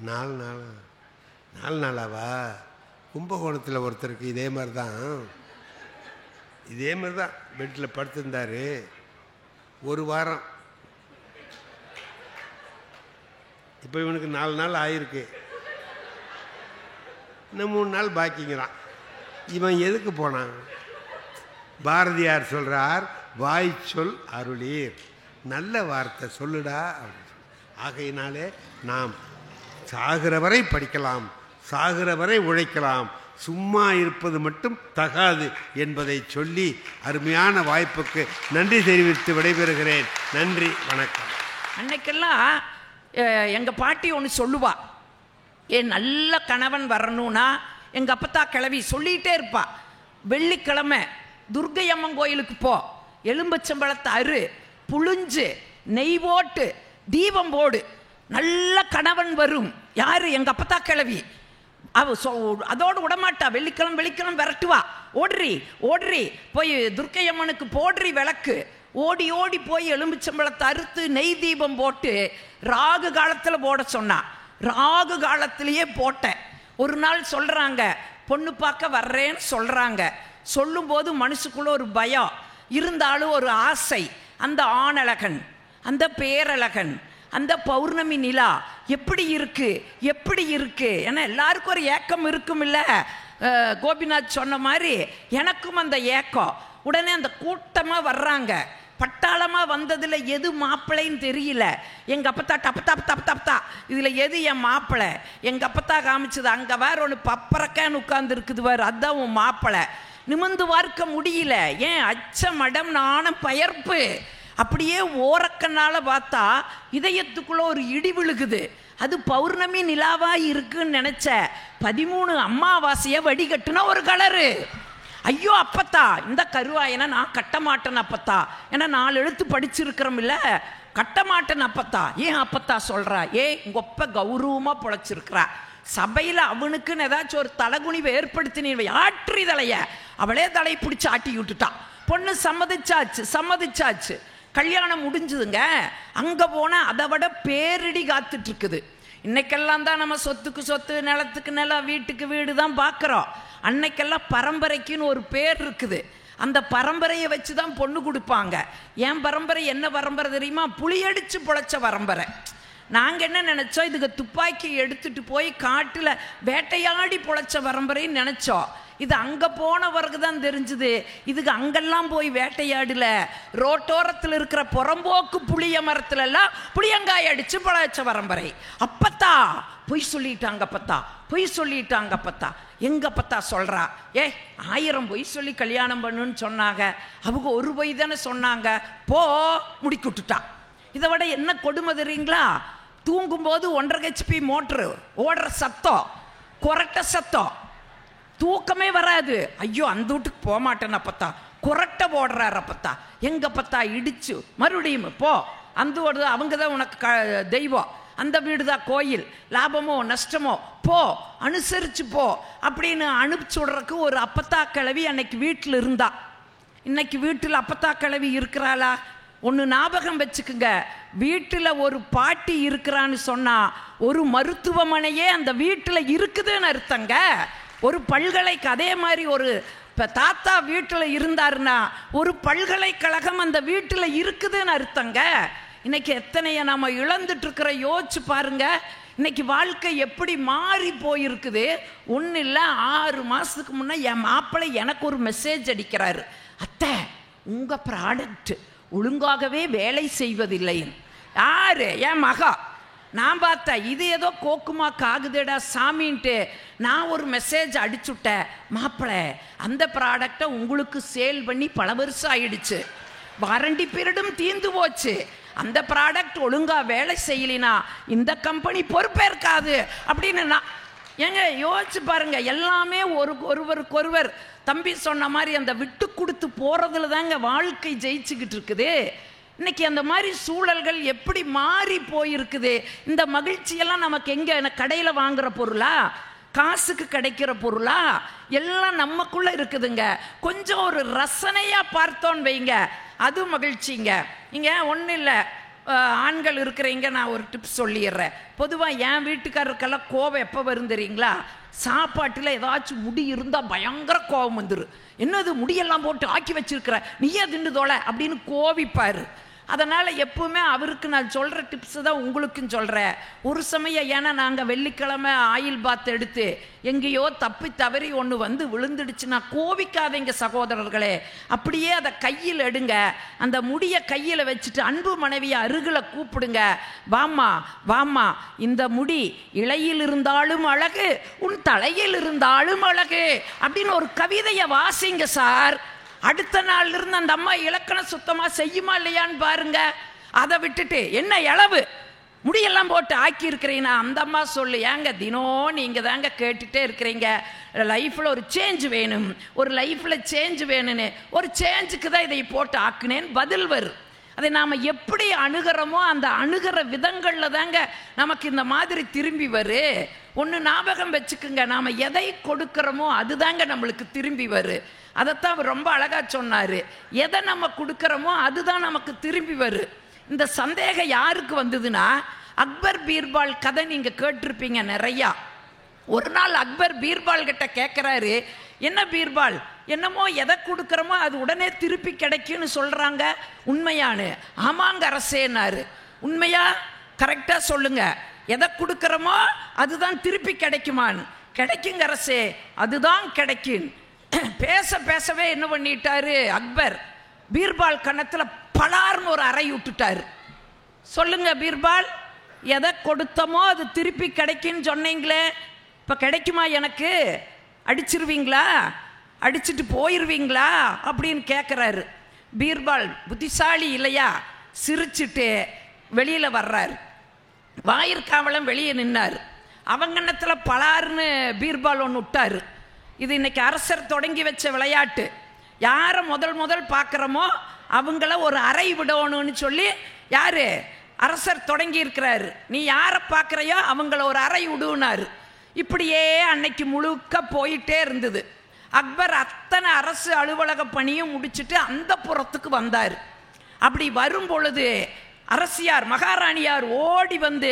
4 நாளாவா? கும்பகோணத்தில் ஒருத்தருக்கு இதே மாதிரி தான் பெட்டில் படுத்திருந்தார். 1 வாரம். இப்போ இவனுக்கு 4 நாள் ஆயிருக்கு. இன்னும் 3 நாள் பாக்கிங்கிறான். இவன் எதுக்கு போனான்? பாரதியார் சொல்கிறார், வாய் சொல் அருளீர், நல்ல வார்த்தை சொல்லுடா அப்படின்னு. ஆகையினாலே நாம் சாகிற வரை படிக்கலாம், சாகிற வரை உழைக்கலாம், சும்மா இருப்பது மட்டும் தகாது என்பதை சொல்லி அருமையான வாய்ப்புக்கு நன்றி தெரிவித்து விடைபெறுகிறேன். நன்றி, வணக்கம். அன்னைக்கெல்லாம் எங்கள் பாட்டி ஒன்று சொல்லுவா, என் நல்ல கணவன் வரணும்னா எங்கள் அப்பத்தா கிளவி சொல்லிகிட்டே இருப்பா, வெள்ளிக்கிழமை துர்க்கையம்மன் கோயிலுக்கு போ, எலும்பச்சம்பழத்தை அரு, புழிஞ்சு நெய் போட்டு தீபம் போடு, நல்ல கணவன் வரும். யாரு? எங்கள் அப்பத்தா கிளவி. அதோடு விடமாட்டா. வெள்ளிக்கிழமை விரட்டுவா. ஓடுறி போய் துர்க்கையம்மனுக்கு போடுறி விளக்கு. ஓடி போய் எலும்புச்சம்பழத்தை அறுத்து நெய் தீபம் போட்டு ராகு காலத்தில் போட சொன்னா. ராகு காலத்திலேயே போட்டேன். ஒரு நாள் சொல்கிறாங்க, பொண்ணு பார்க்க வர்றேன்னு சொல்கிறாங்க. சொல்லும்போது மனசுக்குள்ள ஒரு பயம் இருந்தாலும் ஒரு ஆசை. அந்த ஆணழகன், அந்த பேரழகன், அந்த பௌர்ணமி நிலா எப்படி இருக்கு ஏன்னா எல்லாருக்கும் ஒரு ஏக்கம் இருக்கும் இல்லை? கோபிநாத் சொன்ன மாதிரி எனக்கும் அந்த ஏக்கம். உடனே அந்த கூட்டமாக வர்றாங்க. பட்டாளமாக வந்ததில் எது மாப்பிள்ளைன்னு தெரியல. எங்கள் அப்பத்தா டப்பத்தா இதில் எது என் மாப்பிள்ளை? எங்கள் அப்பத்தா காமிச்சது அங்கே வேற ஒன்று பப்பரக்கான்னு உட்கார்ந்து இருக்குது வேறு, அதுதான் உன் மாப்பிள்ளை. நிமிந்து பார்க்க முடியல. ஏன்? அச்ச மடம் நாணம் பயர்ப்பு. அப்படியே ஓரக்கண்ணால் பார்த்தா இதயத்துக்குள்ளே ஒரு இடி விழுகுது. அது பௌர்ணமி நிலாவாக இருக்குன்னு நினச்ச 13 அம்மாவாசையை வடிகட்டுனா ஒரு கலரு. ஐயோ அப்பத்தா, இந்த கருவாயனை நான் கட்ட மாட்டேன் அப்பத்தா. ஏன்னா 4 எழுத்து படிச்சிருக்கிறோம் இல்லை? கட்ட மாட்டேன் அப்பத்தா. ஏன் அப்பத்தா சொல்கிறா? உங்கள் அப்பா கௌரவமாக பொழைச்சிருக்கிறா. சபையில் அவனுக்குன்னு ஏதாச்சும் ஒரு தலைகுனிவை ஏற்படுத்தினீ ஆற்றி தலைய அவளே தலை பிடிச்சி ஆட்டி விட்டுட்டான். பொண்ணு சம்மதிச்சாச்சு. கல்யாணம் முடிஞ்சுதுங்க. அங்கே போனால் அதை விட பேரிடி காத்துட்டு இருக்குது. இன்னைக்கெல்லாம் தான் நம்ம சொத்துக்கு சொத்து, நிலத்துக்கு நிலம், வீட்டுக்கு வீடு தான் பார்க்குறோம். அன்னைக்கெல்லாம் பரம்பரைக்குன்னு ஒரு பேர் இருக்குது. அந்த பரம்பரையை வச்சு தான் பொண்ணு கொடுப்பாங்க. என் பரம்பரை என்ன பரம்பரை தெரியுமா? புளியடிச்சு பொழைச்ச பரம்பரை. நாங்கள் என்ன நினச்சோம்? இதுக்கு துப்பாக்கி எடுத்துட்டு போய் காட்டில் வேட்டையாடி பொழைச்ச பரம்பரைன்னு நினச்சோம். இது அங்கே போனவருக்கு தான் தெரிஞ்சுது இதுக்கு அங்கெல்லாம் போய் வேட்டையாடல. ரோட்டோரத்தில் இருக்கிற புறம்போக்கு புளிய மரத்துலலாம் புளியங்காய் அடித்து பழைச்ச பரம்பரை. அப்பத்தா பொய் சொல்லிட்டாங்க அப்பத்தா. எங்க அப்பத்தா சொல்கிறா? 1000 பொய் சொல்லி கல்யாணம் பண்ணுன்னு சொன்னாங்க. அவங்க ஒரு பொய் தானே சொன்னாங்க. முடிக்கிட்டுட்டா. இதை விட என்ன கொடுமை தெரியுங்களா? தூங்கும்போது 1.5 HP மோட்ரு ஓடுற சத்தம், கொரட்டை சத்தம், தூக்கமே வராது. ஐயோ அந்த வீட்டுக்கு போக மாட்டேன்னு அப்பத்தா கொரட்டை போடுறாரு அப்பத்தா. எங்க அப்பத்தா இடிச்சு மறுபடியும் அந்த ஓடுது. அவங்க தான் உனக்கு தெய்வம், அந்த வீடு தான் கோயில், லாபமோ நஷ்டமோ அனுசரிச்சு அப்படின்னு அனுப்பிச்சு விடுறதுக்கு ஒரு அப்பத்தா கிழவி அன்னைக்கு வீட்டில் இருந்தா. இன்னைக்கு வீட்டில் அப்பத்தா கிழவி இருக்கிறாளா? ஒன்று ஞாபகம் வச்சுக்குங்க, வீட்டில் ஒரு பாட்டி இருக்கிறான்னு சொன்னா ஒரு மருத்துவமனையே அந்த வீட்டில் இருக்குதுன்னு அர்த்தங்க. ஒரு அதே மாதிரி ஒரு தாத்தா வீட்டில் இருந்தாருன்னா ஒரு பல்கலைக்கழகம் அந்த வீட்டில் இருக்குதுன்னு அர்த்தங்க. இன்னைக்கு எத்தனைய நம்ம இழந்துட்டு இருக்கிற யோசிச்சு பாருங்க. இன்னைக்கு வாழ்க்கை எப்படி மாறி போயிருக்குது. ஒன்றும் இல்லை, 6 மாதத்துக்கு முன்னே என் மாப்பிள்ளை எனக்கு ஒரு மெசேஜ் அடிக்கிறாரு. அத்தை, உங்கள் ப்ராடக்ட் ஒழுங்காகவே வேலை செய்வதில்லை. யாரு? என் மகா. நான் பார்த்தேன், இது ஏதோ கோக்குமா காகுதேடா சாமின்ட்டு நான் ஒரு மெசேஜ் அடிச்சுட்டேன். மாப்பிள்ளை, அந்த ப்ராடக்டை உங்களுக்கு சேல் பண்ணி பல வருஷம் ஆயிடுச்சு, வாரண்டி பீரியடும் தீர்ந்து போச்சு. அந்த ப்ராடக்ட் ஒழுங்காக வேலை செய்யலினா இந்த கம்பெனி பொறுப்பேற்காது அப்படின்னு நான் யோசிச்சு பாருங்க. எல்லாமே ஒருவருக்கொருவர் தம்பி சொன்ன மாதிரி அந்த விட்டு கொடுத்து போறதுல தாங்க வாழ்க்கை ஜெயிச்சுக்கிட்டு இருக்குது. இன்னைக்கு அந்த மாதிரி சூழல்கள் எப்படி மாறி போயிருக்குது. இந்த மகிழ்ச்சியெல்லாம் நமக்கு எங்க? கடையில் வாங்குற பொருளா? காசுக்கு கிடைக்கிற பொருளா? எல்லாம் நமக்குள்ள இருக்குதுங்க. கொஞ்சம் ஒரு ரசனையா பார்த்தோன்னு வைங்க, அது மகிழ்ச்சிங்க. இங்க ஒன்றும் இல்லை, ஆண்கள் இருக்கிறீங்க, நான் ஒரு டிப்ஸ் சொல்லிடுறேன். பொதுவாக என் வீட்டுக்காரருக்கெல்லாம் கோபம் எப்போ வரும் தெரியுங்களா? சாப்பாட்டில் ஏதாச்சும் முடி இருந்தால் பயங்கர கோபம் வந்துடும். என்னது முடியெல்லாம் போட்டு ஆக்கி வச்சிருக்கிற, நீயே திண்டு தோலை அப்படின்னு கோவிப்பார். அதனால் எப்பவுமே அவருக்கு நான் சொல்கிற டிப்ஸு தான் உங்களுக்கும் சொல்கிறேன். ஒரு சமயம் ஏன்னா நாங்கள் வெள்ளிக்கிழமை ஆயில் பாத் எடுத்து எங்கேயோ தப்பி தவறி ஒன்று வந்து விழுந்துடுச்சுன்னா கோவிக்காதீங்க சகோதரர்களே. அப்படியே அதை கையில் எடுங்க, அந்த முடியை கையில் வச்சுட்டு அன்பு மனைவியை அருகில் கூப்பிடுங்க. வாம்மா வாம்மா, இந்த முடி இலையில் இருந்தாலும் அழகு, உன் தலையில் இருந்தாலும் அழகு அப்படின்னு ஒரு கவிதையை வாசிங்க சார். அடுத்த நாள் இருந்து அந்த அம்மா இலக்கணம் சுத்தமா செய்யுமா இல்லையான்னு பாருங்க. அதை விட்டுட்டு என்ன இளவு முடியெல்லாம் போட்டு ஆக்கி இருக்கிறீங்கன்னா அந்த அம்மா சொல்லு, ஏங்க தினம் நீங்க தாங்க கேட்டுட்டே இருக்கிறீங்க லைஃப்ல ஒரு சேஞ்ச் வேணும், ஒரு லைஃப்ல சேஞ்ச் வேணும்னு, ஒரு சேஞ்சுக்கு தான் இதை போட்டு ஆக்குனேன்னு பதில் வரும். அதை நாம் எப்படி அணுகிறோமோ அந்த அணுகிற விதங்களில் தாங்க நமக்கு இந்த மாதிரி திரும்பி வரும். ஒன்று ஞாபகம் வச்சுக்குங்க, நாம் எதை கொடுக்கிறோமோ அதுதாங்க நம்மளுக்கு திரும்பி வரும். அதைத்தான் அவர் ரொம்ப அழகாக சொன்னார். எதை நம்ம கொடுக்குறோமோ அதுதான் நமக்கு திரும்பி வரும். இந்த சந்தேகம் யாருக்கு வந்ததுன்னா, அக்பர் பீர்பால் கதை நீங்கள் கேட்டிருப்பீங்க நிறையா. ஒரு நாள் அக்பர் பீர்பால் கிட்ட கேட்குறாரு, என்ன பீர்பால், என்னமோ எதை கொடுக்குறோமோ அது உடனே திருப்பி கிடைக்குன்னு சொல்கிறாங்க, உண்மையானு? ஆமாங்க அரசேனாரு. உண்மையா கரெக்டாக சொல்லுங்க, எதை கொடுக்குறோமோ அதுதான் திருப்பி கிடைக்குமான்னு. கிடைக்குங்க அரசே, அதுதான் கிடைக்கும். பேச பேசவே என்ன பண்ணிட்டாரு அக்பர், பீர்பால் கன்னத்தில் பலார்னு ஒரு அறை விட்டுட்டாரு. சொல்லுங்க பீர்பால், எதை கொடுத்தமோ அது திருப்பி கிடைக்குன்னு சொன்னீங்களே, இப்போ கிடைக்குமா? எனக்கு அடிச்சிருவீங்களா, அடிச்சுட்டு போயிடுவீங்களா அப்படின்னு கேட்குறாரு. பீர்பால் புத்திசாலி இல்லையா, சிரிச்சுட்டு வெளியில் வர்றாரு. வாயிற்காவலம் வெளியே நின்னார். அவங்கன்னத்தில் பலார்னு பீர்பால் ஒன்று விட்டார். இது இன்னைக்கு அரசர் தொடங்கி வச்ச விளையாட்டு. யாரை முதல் பார்க்குறோமோ அவங்கள ஒரு அறை விடணும்னு சொல்லி யார் அரசர் தொடங்கி இருக்கிறாரு. நீ யாரை பார்க்குறையோ அவங்கள ஒரு அறை விடுனாரு. இப்படியே அன்னைக்கு முழுக்க போயிட்டே இருந்தது. அக்பர் அத்தனை அரசு அலுவலக பணியும் முடிச்சுட்டு அந்த புறத்துக்கு வந்தார். அப்படி வரும் பொழுது அரசியார் மகாராணியார் ஓடி வந்து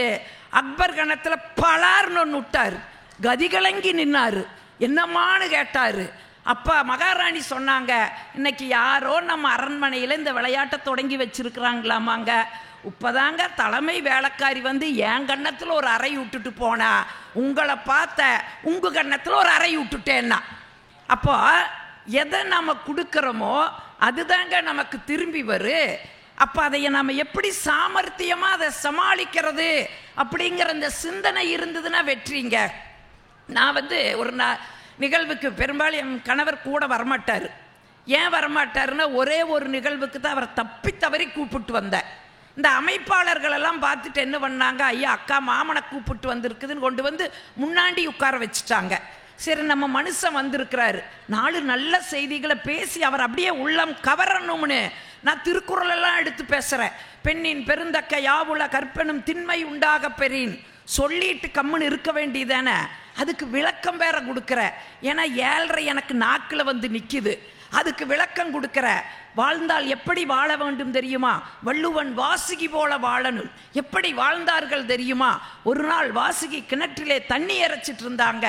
அக்பர் கணத்தில் பலார்னு ஒன்று விட்டார். கதிகலங்கி நின்னார். என்னம்மான்னு கேட்டார். அப்பா மகாராணி சொன்னாங்க, இன்னைக்கு யாரோ நம்ம அரண்மனையில் இந்த விளையாட்டை தொடங்கி வச்சிருக்கிறாங்களாமாங்க. இப்போதாங்க தலைமை வேலைக்காரி வந்து என் கன்னத்தில் ஒரு அறை விட்டுட்டு போனா, உங்களை பார்த்த உங்கள் கன்னத்தில் ஒரு அறை விட்டுட்டேன்னா. அப்போ எதை நம்ம கொடுக்குறோமோ அதுதாங்க நமக்கு திரும்பி வரும். அப்போ அதை நம்ம எப்படி சாமர்த்தியமாக அதை சமாளிக்கிறது அப்படிங்கிற இந்த சிந்தனை இருந்ததுன்னா வெற்றிங்க. நான் வந்து ஒரு நிகழ்வுக்கு பெரும்பாலும் என் கணவர் கூட வரமாட்டார். ஏன் வரமாட்டாருன்னா, ஒரே ஒரு நிகழ்வுக்கு தான் அவரை தப்பி தவறி கூப்பிட்டு வந்தேன். இந்த அமைப்பாளர்கள் எல்லாம் பார்த்துட்டு என்ன பண்ணாங்க, ஐயா அக்கா மாமனை கூப்பிட்டு வந்திருக்குதுன்னு கொண்டு வந்து முன்னாடி உட்கார வச்சுட்டாங்க. சரி நம்ம மனுஷன் வந்திருக்கிறாரு, 4 நல்ல செய்திகளை பேசி அவர் அப்படியே உள்ளம் கவரணும்னு நான் திருக்குறள் எல்லாம் எடுத்து பேசுகிறேன். பெண்ணின் பெருந்தக்க யாவுல கற்பனும் திண்மை உண்டாக பெறின் சொல்லிட்டு கம்முன்னு இருக்க வேண்டியதானே. அதுக்கு விளக்கம் வேற கொடுக்குற. ஏன்னா 7:30 எனக்கு நாக்கில் வந்து நிற்கிது. அதுக்கு விளக்கம் கொடுக்குற. வாழ்ந்தால் எப்படி வாழ வேண்டும் தெரியுமா? வள்ளுவன் வாசுகி போல வாழணும். எப்படி வாழ்ந்தார்கள் தெரியுமா? ஒரு நாள் வாசுகி கிணற்றிலே தண்ணி இறைச்சிட்டு இருந்தாங்க.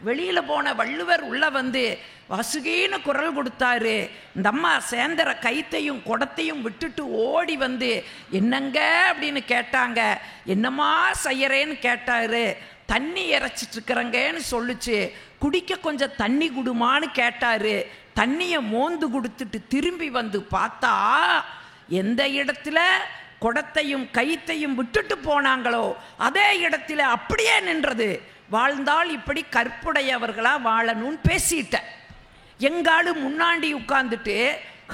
வெளியில் போன வள்ளுவர் உள்ள வந்து வாசுகின்னு குரல் கொடுத்தாரு. இந்த அம்மா சேந்தர கைத்தையும் குடத்தையும் விட்டுட்டு ஓடி வந்து என்னங்க அப்படின்னு கேட்டாங்க. என்னம்மா செய்யறேன்னு கேட்டாரு. தண்ணி இறைச்சிட்டு இருக்கிறங்கன்னு சொல்லுச்சு. குடிக்க கொஞ்சம் தண்ணி குடுமான்னு கேட்டாரு. தண்ணியை மோந்து கொடுத்துட்டு திரும்பி வந்து பார்த்தா எந்த இடத்துல குடத்தையும் கைத்தையும் விட்டுட்டு போனாங்களோ அதே இடத்துல அப்படியே நின்றது. வாழ்ந்தால் இப்படி கற்புடையவர்களா வாழணும்னு பேசிட்டேன். எங்காலும் முன்னாடி உட்கார்ந்துட்டு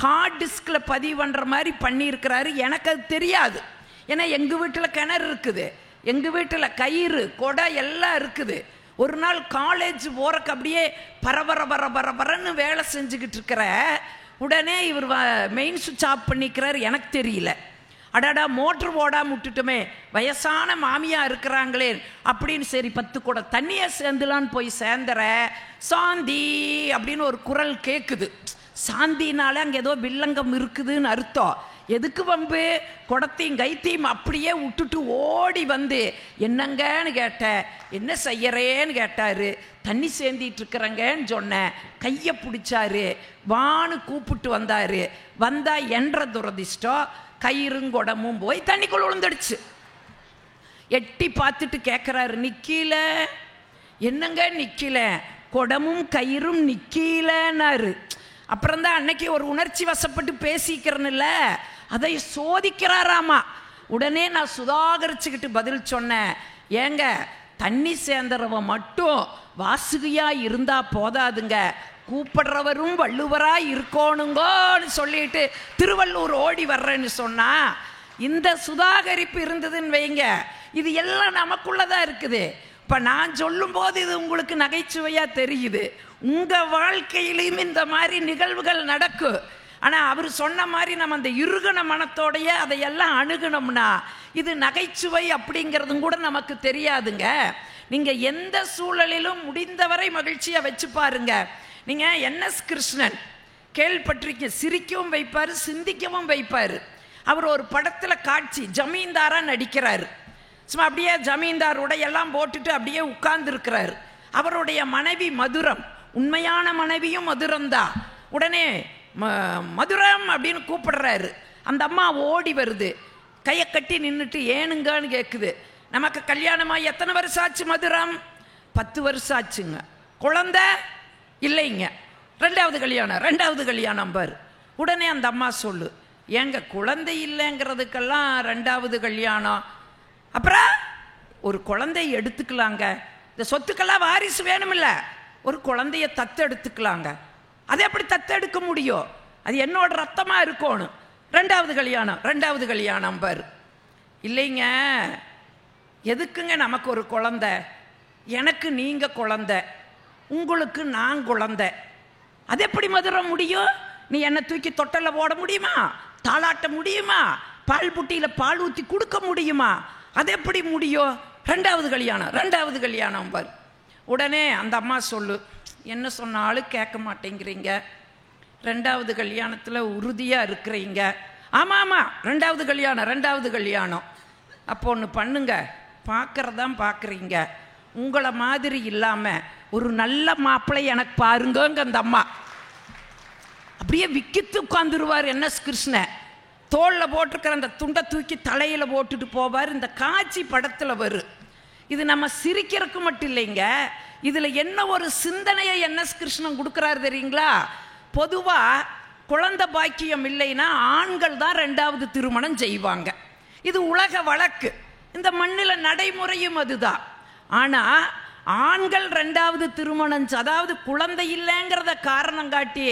ஹார்ட் டிஸ்கில் பதிவு பண்ணுற மாதிரி பண்ணியிருக்கிறாரு. எனக்கு அது தெரியாது. ஏன்னா எங்கள் வீட்டில் கிணறு இருக்குது, எங்கள் வீட்டில் கயிறு கொடை எல்லாம் இருக்குது. ஒரு நாள் காலேஜ் போகிறக்கு அப்படியே பரபரன்னு வேலை செஞ்சுக்கிட்டு இருக்கிற உடனே இவர் மெயின் சுவிட்ச் ஆஃப் பண்ணிக்கிறார். எனக்கு தெரியல. அடாடா மோட்ரு ஓடாம விட்டுட்டுமே, வயசான மாமியா இருக்கிறாங்களே அப்படின்னு சரி 10 குடம் தண்ணியை சேர்ந்துலான்னு போய் சேர்ந்துற சாந்தி அப்படின்னு ஒரு குரல் கேட்குது. சாந்தினால அங்கே ஏதோ வில்லங்கம் இருக்குதுன்னு அர்த்தம். எதுக்கு வம்பு? குடத்தையும் கைத்தையும் அப்படியே விட்டுட்டு ஓடி வந்து என்னங்கன்னு கேட்டேன். என்ன செய்யறேன்னு கேட்டாரு. தண்ணி சேர்ந்திட்டு இருக்கிறங்கன்னு சொன்னேன். கையை பிடிச்சாரு. வான்னு கூப்பிட்டு வந்தாரு. வந்தா என்ற துரதிஷ்டம் கயிறுங்கொடமும் போய் தண்ணிக்குள்ள விழுந்துடுச்சு. எட்டி பார்த்துட்டு கேட்குறாரு, நிக்கல? என்னங்க நிக்கல? குடமும் கயிறும் நிக்கலன்னாரு. அப்புறம்தான் அன்னைக்கு ஒரு உணர்ச்சி வசப்பட்டு பேசிக்கிறேன்ல, அதை சோதிக்கிறாராமா. உடனே நான் சுதாகரிச்சுக்கிட்டு பதில் சொன்னேன். ஏங்க தண்ணி சேர்ந்துறவன் மட்டும் வாசுகியா இருந்தா போதாதுங்க, கூப்பிடுறவரும் வள்ளுவரா இருக்கணுங்கன்னு சொல்லிட்டு திருவள்ளூர் ஓடி வர்றேன்னு சொன்னா, இந்த சுதாகரிப்பு இருந்ததுன்னு வைங்க, இது எல்லாம் நமக்குள்ளதான் இருக்குது. இப்போ நான் சொல்லும்போது இது உங்களுக்கு நகைச்சுவையாக தெரியுது. உங்கள் வாழ்க்கையிலையும் இந்த மாதிரி நிகழ்வுகள் நடக்கும். ஆனால் அவர் சொன்ன மாதிரி நம்ம அந்த இறுகன மனத்தோடைய அதையெல்லாம் அணுகணும்னா இது நகைச்சுவை அப்படிங்கிறதும் கூட நமக்கு தெரியாதுங்க. நீங்கள் எந்த சூழலிலும் முடிந்தவரை மகிழ்ச்சியாக வச்சு பாருங்க. நீங்கள் NS கிருஷ்ணன் கேள்விப்பட்டிருக்கீங்க. சிரிக்கவும் வைப்பார், சிந்திக்கவும் வைப்பார். அவர் ஒரு படத்தில் காட்சி ஜமீன்தாராக நடிக்கிறார். சும்மா அப்படியே ஜமீன்தார் உடையெல்லாம் போட்டுட்டு அப்படியே உட்கார்ந்துருக்கிறார். அவருடைய மனைவி மதுரம் உண்மையான மனைவியும் மதுரம்தான். உடனே மதுரம் அப்படின்னு கூப்பிடுறாரு. அந்த அம்மா ஓடி வருது, கையை கட்டி நின்றுட்டு ஏனுங்கன்னு கேட்குது. நமக்கு கல்யாணமாக எத்தனை வருஷம் ஆச்சு மதுரம்? 10 வருஷம் ஆச்சுங்க. குழந்தை இல்லைங்க. ரெண்டாவது கல்யாணம் பாரு. உடனே அந்த அம்மா சொல்லு, ஏங்க குழந்தை இல்லைங்கிறதுக்கெல்லாம் 2வது கல்யாணம், அப்புறம் ஒரு குழந்தைய எடுத்துக்கலாங்க, இந்த சொத்துக்கெல்லாம் வாரிசு வேணுமில்ல, ஒரு குழந்தைய தத்தெடுத்துக்கலாங்க. அது எப்படி தத்தெடுக்க முடியும்? அது என்னோட ரத்தமாக இருக்கணும். 2வது கல்யாணம் பாரு. இல்லைங்க, எதுக்குங்க நமக்கு ஒரு குழந்தை? எனக்கு நீங்கள் குழந்தை, உங்களுக்கு நான் குழந்தை. அது எப்படி மதுரம் முடியும்? நீ என்னை தூக்கி தொட்டல போட முடியுமா? தாளாட்ட முடியுமா? பால் புட்டியில் பால் ஊற்றி கொடுக்க முடியுமா? அது எப்படி முடியும்? 2வது கல்யாணம் பாரு. உடனே அந்த அம்மா சொல்லு, என்ன சொன்னாலும் கேட்க மாட்டேங்கிறீங்க, 2வது கல்யாணத்தில் உறுதியாக இருக்கிறீங்க. ஆமாம், 2வது கல்யாணம். அப்போ ஒன்று பண்ணுங்க, பார்க்கறதான் பார்க்குறீங்க, உங்களை மாதிரி இல்லாமல் ஒரு நல்ல மாப்பிள்ளை எனக்கு பாருங்கங்க. அந்த அம்மா அப்படியே விக்கித்து உட்காந்துருவார். என்எஸ் கிருஷ்ணன் தோளில் போட்டிருக்கிற அந்த துண்டை தூக்கி தலையில் போட்டுட்டு போவார். இந்த காட்சி படத்தில் வரும். இது நம்ம சிரிக்கிறதுக்கு மட்டும் இல்லைங்க, இதில் என்ன ஒரு சிந்தனையை என்எஸ் கிருஷ்ணன் கொடுக்குறாரு தெரியுங்களா? பொதுவாக குழந்தை பாக்கியம் இல்லைன்னா ஆண்கள் தான் 2வது திருமணம் செய்வாங்க. இது உலக வழக்கு, இந்த மண்ணில் நடைமுறையும் அதுதான். ஆனால் ஆண்கள் 2வது திருமணம், அதாவது குழந்தை இல்லைங்கிறத காரணம் காட்டி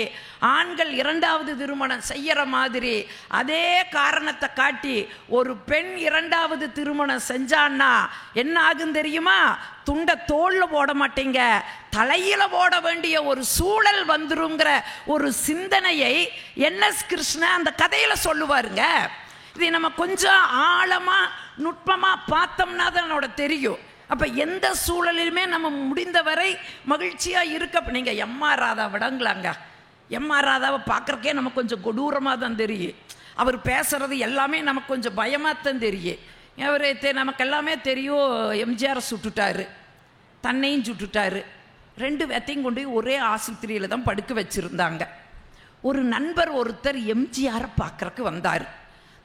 ஆண்கள் 2வது திருமணம் செய்யற மாதிரி அதே காரணத்தை காட்டி ஒரு பெண் 2வது திருமணம் செஞ்சான்னா என்ன ஆகும் தெரியுமா? துண்டை தோளில் போட மாட்டேங்க, தலையில போட வேண்டிய ஒரு சூழல் வந்துருங்கிற ஒரு சிந்தனையை என்எஸ் கிருஷ்ணன் அந்த கதையில சொல்லுவாருங்க. இதை நம்ம கொஞ்சம் ஆழமா நுட்பமா பார்த்தோம்னா தான் என்னோட தெரியும். அப்போ எந்த சூழலிலுமே நம்ம முடிந்தவரை மகிழ்ச்சியாக இருக்க. நீங்கள் எம்ஆர் ராதா விடங்களாங்க. எம்ஆர் ராதாவை பார்க்குறக்கே நமக்கு கொஞ்சம் கொடூரமாக தான் தெரியும். அவர் பேசுகிறது எல்லாமே நமக்கு கொஞ்சம் பயமாக தான் தெரியும். அவர் நமக்கு எல்லாமே தெரியும். எம்ஜிஆரை சுட்டுட்டாரு, தன்னையும் சுட்டுட்டாரு. 2 பேத்தையும் கொண்டு ஒரே ஆஸ்பத்திரியில் தான் படுக்க வச்சுருந்தாங்க. ஒரு நண்பர் ஒருத்தர் எம்ஜிஆரை பார்க்குறக்கு வந்தார்.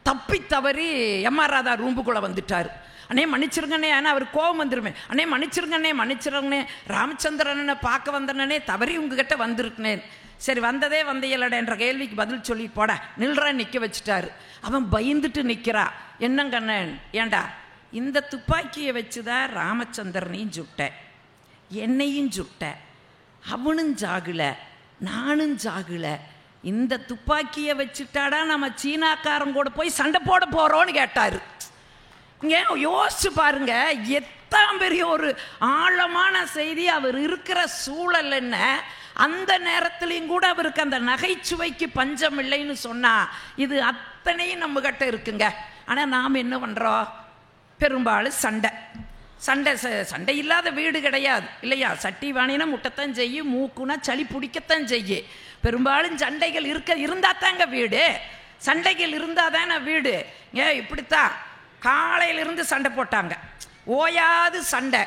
தப்பி தவறி எம்ஆர் ராதா ரூம்புக்குள்ளே வந்துட்டார். அண்ணே மன்னிச்சிருங்கண்ணே, ஆனால் அவர் கோபம் வந்துருமே. அண்ணே மன்னிச்சிருங்கண்ணே, ராமச்சந்திரனை பார்க்க வந்தனே, தவறி உங்ககிட்ட வந்திருக்கேன். சரி வந்ததே வந்தையலடன்ற கேள்விக்கு பதில் சொல்லி போட நில்றான் நிற்க வச்சுட்டாரு. அவன் பயந்துட்டு நிற்கிறா. என்னங்கண்ணன், ஏண்டா இந்த துப்பாக்கியை வச்சுதான் ராமச்சந்திரனையும் சுட்ட, என்னையும் சுட்ட, அவனும் ஜாகல, நானும் ஜாகல, இந்த துப்பாக்கியை வச்சுட்டாடா நம்ம சீனாக்காரன் கூட போய் சண்டை போட போறோன்னு கேட்டாரு. இங்கே யோசிச்சு பாருங்க, எத்தாம் பெரிய ஒரு ஆழமான செய்தி. அவர் இருக்கிற சூழல் என்ன, அந்த நேரத்திலையும் கூட அவருக்கு அந்த நகைச்சுவைக்கு பஞ்சம் இல்லைன்னு சொன்னா இது அத்தனையும் நம்ம கிட்ட இருக்குங்க. ஆனால் நாம் என்ன பண்ணுறோம்? பெரும்பாலும் சண்டை இல்லாத வீடு கிடையாது இல்லையா? சட்டி வாணினா முட்டைத்தான் செய்யும், மூக்குனா சளி பிடிக்கத்தான் செய்யும். பெரும்பாலும் சண்டைகள் இருந்தால் தாங்க வீடு. சண்டைகள் இருந்தால் தானே வீடு. இப்படித்தான் காலையிலிருந்து சண்டை போட்டாங்க, ஓயாது சண்டை.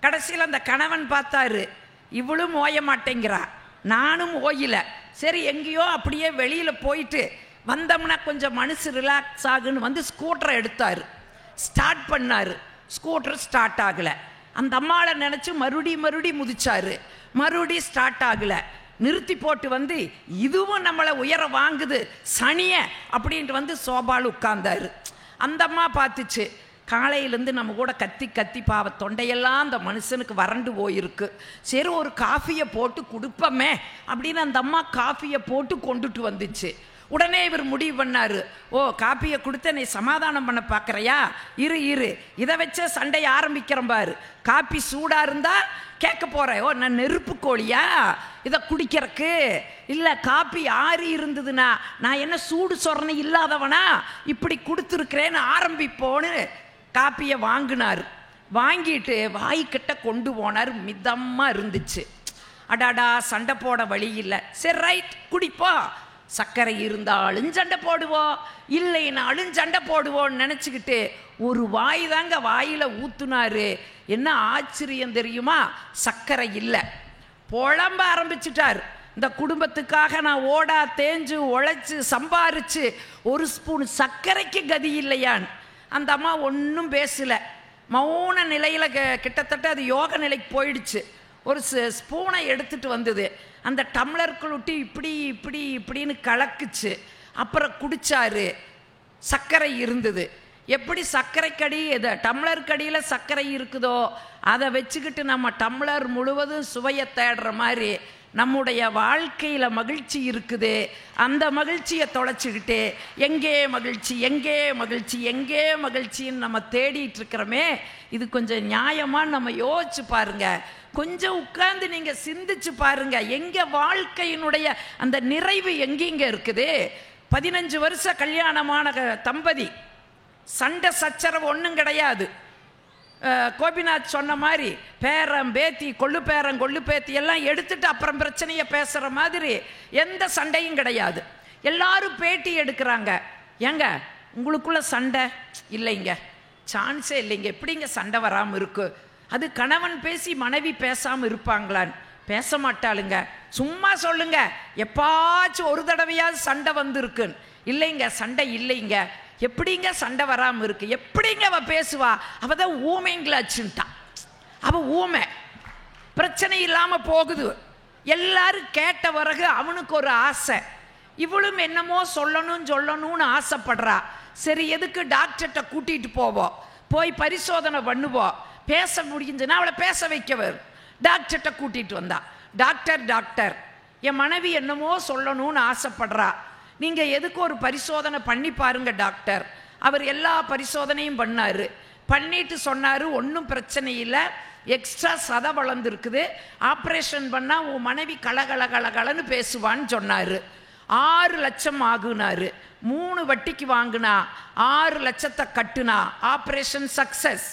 கடைசியில் அந்த கணவன் பார்த்தாரு, இவளும் ஓய மாட்டேங்கிறா, நானும் ஓயில. சரி எங்கேயோ அப்படியே வெளியில் போயிட்டு வந்தோம்னா கொஞ்சம் மனசு ரிலாக்ஸ் ஆகுன்னு வந்து ஸ்கூட்டரை எடுத்தார், ஸ்டார்ட் பண்ணார். ஸ்கூட்டர் ஸ்டார்ட் ஆகலை. அந்த அம்மாவை நினச்சி மறுபடி முதிச்சாரு, மறுபடி ஸ்டார்ட் ஆகலை. நிறுத்தி போட்டு வந்து இதுவும் நம்மளை உயர வாங்குது சனிய அப்படின்ட்டு வந்து சோபால் உட்கார்ந்தாரு. அந்த அம்மா பார்த்துச்சு, காலையிலேருந்து நம்ம கூட கத்தி பாவ தொண்டையெல்லாம் அந்த மனுஷனுக்கு வறண்டு போயிருக்கு. சரி ஒரு காஃபியை போட்டு கொடுப்போமே அப்படின்னு அந்த அம்மா காஃபியை போட்டு கொண்டுட்டு வந்துச்சு. உடனே இவர் முடிவு பண்ணாரு, ஓ காப்பியை கொடுத்த நீ சமாதானம் பண்ண பார்க்குறையா, இரு இதை வச்ச சண்டையை ஆரம்பிக்கிறேன் பாரு. காப்பி சூடாக இருந்தால் கேட்க போகிறேன், ஓ நான் நெருப்பு கோழியா இதை குடிக்கிறக்கு? இல்லை காப்பி ஆறி இருந்ததுன்னா நான் என்ன சூடு சொரணை இல்லாதவனா இப்படி கொடுத்துருக்கிறேன்னு ஆரம்பிப்போன்னு காப்பியை வாங்கினார். வாங்கிட்டு வாய்க்கிட்ட கொண்டு போனார். மிதமாக இருந்துச்சு. அடாடா சண்டை போட வழி இல்லை. சரி ரைட் குடிப்போம், சர்க்கரை இருந்தாலும் சண்டை போடுவோம், இல்லைனாலும் சண்டை போடுவோன்னு நினச்சிக்கிட்டு ஒரு வாய் தாங்க வாயில் ஊத்துனாரு. என்ன ஆச்சரியம் தெரியுமா? சர்க்கரை இல்லை. புலம்ப ஆரம்பிச்சிட்டார். இந்த குடும்பத்துக்காக நான் ஓடா தேஞ்சு உழைச்சி சம்பாரிச்சு ஒரு ஸ்பூன் சர்க்கரைக்கு கதி இல்லையான். அந்த அம்மா ஒன்றும் பேசல, மௌன நிலையில் கிட்டத்தட்ட அது யோக நிலைக்கு போயிடுச்சு. ஒரு ஸ்பூனை எடுத்துட்டு வந்தது, அந்த டம்ளருக்குள் விட்டு இப்படி இப்படி இப்படின்னு கலக்குச்சு. அப்புறம் குடிச்சாரு. சர்க்கரை இருந்தது. எப்படி சர்க்கரைக்கடி டம்ளருக்கடியில் சர்க்கரை இருக்குதோ அதை வச்சுக்கிட்டு நம்ம டம்ளர் முழுவதும் சுவையை தேடுற மாதிரி நம்முடைய வாழ்க்கையில் மகிழ்ச்சி இருக்குது. அந்த மகிழ்ச்சியை தொலைச்சிக்கிட்டு எங்கே மகிழ்ச்சி எங்கே மகிழ்ச்சி எங்கே மகிழ்ச்சின்னு நம்ம தேடிட்டு இருக்கிறோமே, இது கொஞ்சம் நியாயமாக நம்ம யோசிச்சு பாருங்க. கொஞ்சம் உட்கார்ந்து நீங்க சிந்திச்சு பாருங்க, எங்க வாழ்க்கையினுடைய அந்த நிறைவு எங்கெங்க இருக்குது. 15 வருஷம் கல்யாணமான தம்பதி, சண்டை சச்சரவு ஒன்றும் கிடையாது. கோபிநாத் சொன்ன மாதிரி பேரம் பேத்தி கொள்ளு பேரம் கொள்ளு பேத்தி எல்லாம் எடுத்துட்டு அப்புறம் பிரச்சனையை பேசுகிற மாதிரி எந்த சண்டையும் கிடையாது. எல்லாரும் பேட்டி எடுக்கிறாங்க. ஏங்க உங்களுக்குள்ள சண்டை இல்லைங்க, சான்ஸே இல்லைங்க, எப்படிங்க சண்டை வராமல் இருக்கு? அது கணவன் பேசி மனைவி பேசாமல் இருப்பாங்களான்னு? பேச மாட்டாளுங்க. சும்மா சொல்லுங்க, எப்பாச்சும் ஒரு தடவையாவது சண்டை வந்துருக்குன்னு. இல்லைங்க சண்டை இல்லைங்க. எப்படிங்க சண்டை வராமல் இருக்கு? எப்படிங்க அவ பேசுவா? அவ தான் ஊமைங்களாச்சுட்டான். அவ ஊமை, பிரச்சனை இல்லாமல் போகுது. எல்லாரும் கேட்ட பிறகு அவனுக்கு ஒரு ஆசை, இவளும் என்னமோ சொல்லணும்னு ஆசைப்படுறா. சரி எதுக்கு டாக்டர்கிட்ட கூட்டிகிட்டு போவோம், போய் பரிசோதனை பண்ணுவோம், பேச முடிஞ்சுன்னா அவளை பேச வைக்கவர். டாக்டர்கிட்ட கூட்டிகிட்டு வந்தா, டாக்டர் என் மனைவி என்னமோ சொல்லணும்னு ஆசைப்படுறா, நீங்கள் எதுக்கு ஒரு பரிசோதனை பண்ணி பாருங்க டாக்டர். அவர் எல்லா பரிசோதனையும் பண்ணார். பண்ணிட்டு சொன்னார், ஒன்றும் பிரச்சனை இல்லை, எக்ஸ்ட்ரா சதை வளர்ந்துருக்குது, ஆப்ரேஷன் பண்ணால் உன் மனைவி கலகலன்னு பேசுவான்னு சொன்னார். 6 லட்சம் ஆகுனாரு. 3 வட்டிக்கு வாங்கினா 6 லட்சத்தை கட்டுனா ஆப்ரேஷன் சக்சஸ்.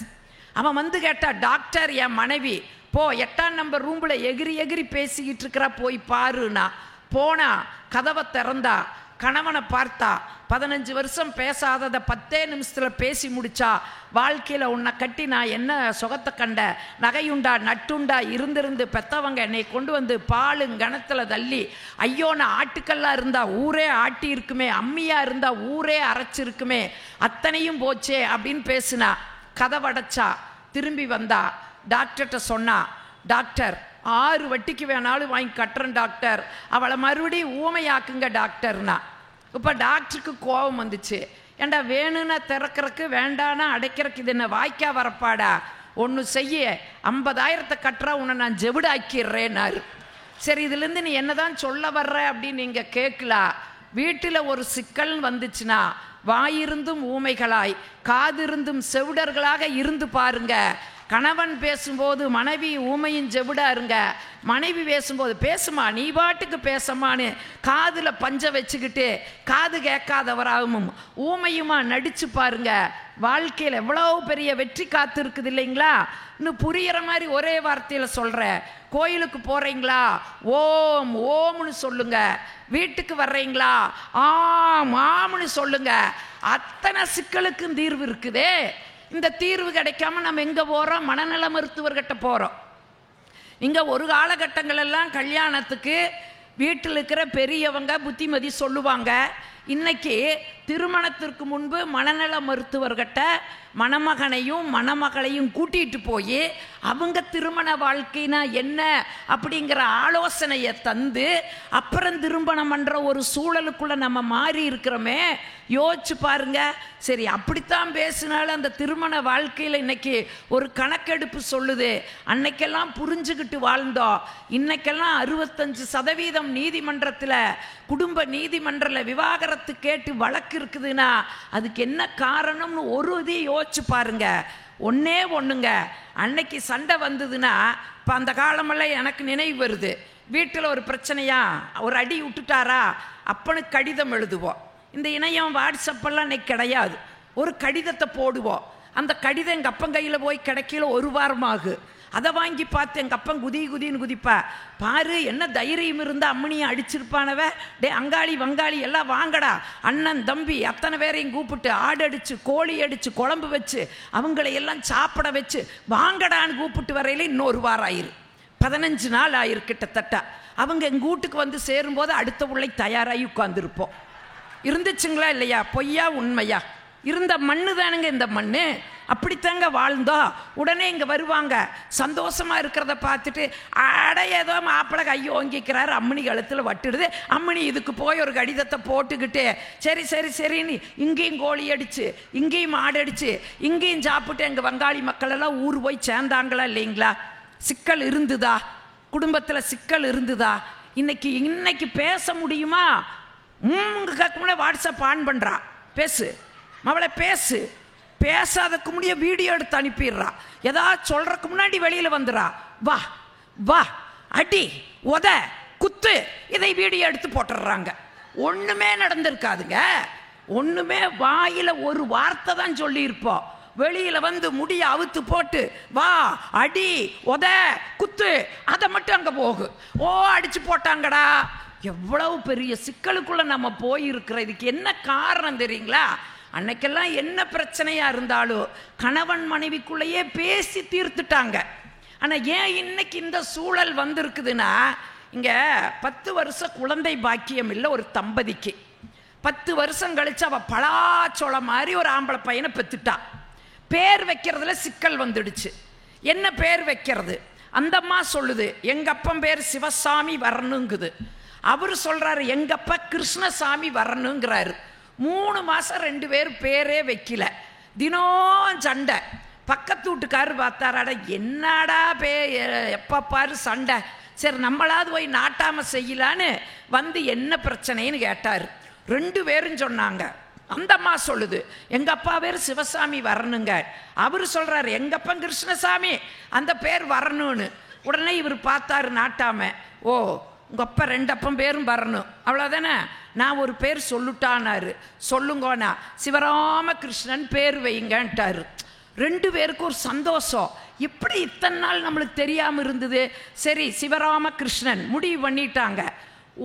அவன் வந்து கேட்டா, டாக்டர் என் மனைவி போ 8ஆம் நம்பர் ரூமில் எகிரி பேசிக்கிட்டு இருக்கிறா, போய் பாருனா. போனா, கதவை திறந்தா, கணவனை பார்த்தா, 15 வருஷம் பேசாததை 10 நிமிஷத்தில் பேசி முடிச்சா. வாழ்க்கையில் உன்னை கட்டி நான் என்ன சுகத்தை கண்ட, நகையுண்டா நட்டுண்டா, இருந்திருந்து பெத்தவங்க என்னை கொண்டு வந்து பாலுங்கணத்தில் தள்ளி, ஐயோ நான் ஆட்டுக்கல்லாக இருந்தா ஊரே ஆட்டி இருக்குமே, அம்மியாக இருந்தா ஊரே அரைச்சிருக்குமே, அத்தனையும் போச்சே அப்படின்னு பேசுனா. கதவடைச்சா, திரும்பி வந்தா, டாக்டர்கிட்ட சொன்னா, டாக்டர் 6 வட்டிக்கு வேணாலும் வாங்கி கட்டுறேன் டாக்டர், அவளை மறுபடியும் ஊமையாக்குங்க டாக்டர்னா. இப்போ டாக்டருக்கு கோபம் வந்துச்சு. ஏண்டா வேணும்னா திறக்கிறதுக்கு வேண்டானா அடைக்கிறதுக்கு இது என்ன வாய்க்கா வரப்பாடா? ஒன்று செய்ய 50,000 கட்டுறா, உன்னை நான் ஜெவிடாக்கிடுறேன்னாரு. சரி இதுலேருந்து நீ என்னதான் சொல்ல வர்ற அப்படின்னு நீங்கள் கேட்கலாம். வீட்டில் ஒரு சிக்கல் வந்துச்சுன்னா வாயிருந்தும் ஊமைகளாய் காதிருந்தும் செவிடர்களாக இருந்து பாருங்க. கணவன் பேசும்போது மனைவி ஊமையும் ஜெவிடா இருங்க. மனைவி பேசும்போது பேசுமா நீ பாட்டுக்கு பேசமான்னு காதில் பஞ்ச வச்சுக்கிட்டு காது கேட்காதவராகவும் ஊமையுமா நடிச்சு பாருங்க. வாழ்க்கையில் எவ்வளோ பெரிய வெற்றி காத்து இருக்குது இல்லைங்களா? இன்னும் புரிகிற மாதிரி ஒரே வார்த்தையில் சொல்கிறேன். கோயிலுக்கு போகிறீங்களா, ஓம் ஓம்னு சொல்லுங்க. வீட்டுக்கு வர்றீங்களா, ஆம்னு சொல்லுங்க. அத்தனை சிக்கலுக்கும் தீர்வு இருக்குதே. இந்த தீர்வு கிடைக்காம நம்ம எங்கே போகிறோம்? மனநல மருத்துவர்கிட்ட போகிறோம். இங்கே ஒரு காலகட்டங்கள் எல்லாம் கல்யாணத்துக்கு வீட்டில் இருக்கிற பெரியவங்க புத்திமதி சொல்லுவாங்க. இன்னைக்கு திருமணத்திற்கு முன்பு மனநல மருத்துவர்கிட்ட மணமகனையும் மணமகளையும் கூட்டிகிட்டு போய் அவங்க திருமண வாழ்க்கைனா என்ன அப்படிங்கிற ஆலோசனையை தந்து அப்புறம் திருமணம் பண்ணுற ஒரு சூழலுக்குள்ளே நம்ம மாறி இருக்கிறோமே. யோசிச்சு பாருங்க. சரி அப்படித்தான் பேசினாலும் அந்த திருமண வாழ்க்கையில் இன்னைக்கு ஒரு கணக்கெடுப்பு சொல்லுது. அன்னைக்கெல்லாம் புரிஞ்சுக்கிட்டு வாழ்ந்தோம். இன்னைக்கெல்லாம் 65% நீதிமன்றத்தில், குடும்ப நீதிமன்றத்தில் விவாகரத்து கேட்டு வழக்கு இருக்குதுன்னா அதுக்கு என்ன காரணம்னு ஒரு இதை யோசிச்சு பாருங்க. ஒண்ணுங்க, அன்னைக்கு சண்டை வந்ததுன்னா இப்போ அந்த காலமெல்லாம் எனக்கு நினைவு வருது. வீட்டில் ஒரு பிரச்சனையா, ஒரு அடி விட்டுட்டாரா, அப்பனுக்கு கடிதம் எழுதுவோம். இந்த இணையம் வாட்ஸ்அப்பெல்லாம் இன்னைக்கு கிடையாது. ஒரு கடிதத்தை போடுவோம். அந்த கடிதம் எங்கள் அப்பன் கையில் போய் கிடைக்கல 1 வாரமாகு. அதை வாங்கி பார்த்து எங்கள் அப்பன் குதின்னு குதிப்பா. பாரு என்ன தைரியம் இருந்தால் அம்மனியை அடிச்சிருப்பானவ. டே அங்காளி வங்காளி எல்லாம் வாங்கடா, அண்ணன் தம்பி அத்தனை பேரையும் கூப்பிட்டு ஆடு அடித்து கோழி அடித்து குழம்பு வச்சு அவங்கள எல்லாம் சாப்பிட வச்சு வாங்கடான்னு கூப்பிட்டு வரையில இன்னொரு வாரம் ஆயிரு. 15 நாள் ஆயிருக்கிட்டத்தட்ட. அவங்க எங்கள் வீட்டுக்கு வந்து சேரும்போது அடுத்த பிள்ளை தயாராகி உட்காந்துருப்போம். இருந்துச்சுங்களா இல்லையா? பொய்யா உண்மையா? இருந்த மண்ணு தானுங்க இந்த மண்ணு. அப்படித்தாங்க வாழ்ந்தோம். உடனே இங்கே வருவாங்க, சந்தோஷமாக இருக்கிறத பார்த்துட்டு அட ஏதோ மாப்பிள்ளை கையை ஓங்கிக்கிறாரு, அம்மணி கழுத்தில் வட்டுடுது, அம்மணி இதுக்கு போய் ஒரு கடிதத்தை போட்டுக்கிட்டு சரி சரி சரின்னு இங்கேயும் கோழி அடிச்சு இங்கேயும் மாடு அடிச்சு இங்கேயும் சாப்பிட்டு எங்கள் வங்காளி மக்கள் எல்லாம் ஊர் போய் சேர்ந்தாங்களா இல்லைங்களா? சிக்கல் இருந்துதா? குடும்பத்தில் சிக்கல் இருந்துதா? இன்னைக்கு பேச முடியுமா? கேட்க வாட்ஸ்அப் ஆன் பண்ணுறா, பேசு மவளை பேசு. பேசாதக்கு முடிய வீடியோ எடுத்து அனுப்பிடுறா. ஏதாவது சொல்றதுக்கு முன்னாடி வெளியில் வந்துடுறா. வா வா அடி உத குத்து, இதை வீடியோ எடுத்து போட்டுடுறாங்க. ஒன்றுமே நடந்திருக்காதுங்க. ஒன்றுமே வாயில் ஒரு வார்த்தை தான் சொல்லியிருப்போம். வெளியில் வந்து முடிய அவுத்து போட்டு வா அடி உத குத்து, அதை மட்டும் அங்கே போகு. ஓ அடிச்சு போட்டாங்கடா. எவ்வளவு பெரிய சிக்கலுக்குள்ள நம்ம போயிருக்கிற. இதுக்கு என்ன காரணம் தெரியுங்களா? அன்னைக்கெல்லாம் என்ன பிரச்சனையா இருந்தாலும் கணவன் மனைவிக்குள்ளேயே பேசி தீர்த்துட்டாங்க. ஆனால் ஏன் இன்னைக்கு இந்த சூழல் வந்திருக்குதுன்னா, இங்கே 10 வருஷம் குழந்தை பாக்கியம் இல்லை ஒரு தம்பதிக்கு. 10 வருஷம் கழிச்சு அவள் பலாச்சோள மாதிரி ஒரு ஆம்பளை பையனை பெற்றுட்டா. பேர் வைக்கிறதுல சிக்கல் வந்துடுச்சு. என்ன பேர் வைக்கிறது? அந்த அம்மா சொல்லுது எங்க அப்பன் பேர் சிவசாமி வரணுங்குது. அவர் சொல்றாரு எங்க அப்பா கிருஷ்ணசாமி வரணுங்கிறாரு. 3 மாசம் 2 பேர் பேரே வைக்கல. தினம் சண்டை. பக்கத்து வீட்டுக்காரர் பார்த்தாராட, என்னடா எப்ப பாரு சண்டை, சரி நம்மளாவது போய் நாட்டாம செய்யலான்னு வந்து என்ன பிரச்சனைன்னு கேட்டார். 2 பேரும் சொன்னாங்க. அந்த அம்மா சொல்லுது எங்க அப்பா பேர் சிவசாமி வரணுங்க. அவர் சொல்றாரு எங்க அப்பா கிருஷ்ணசாமி அந்த பேர் வரணும்னு. உடனே இவர் பார்த்தாரு நாட்டாம, ஓ உங்க அப்பா 2 அப்பம் பேரும் வரணும் அவ்வளோதானே, நான் ஒரு பேர் சொல்லுட்டானாரு. சொல்லுங்கண்ணா சிவராம கிருஷ்ணன் பேர் வைங்கன்ட்டாரு. 2 பேருக்கு ஒரு சந்தோஷம். இப்படி இத்தனை நாள் நம்மளுக்கு தெரியாமல் இருந்தது. சரி சிவராம கிருஷ்ணன் முடிவு பண்ணிட்டாங்க.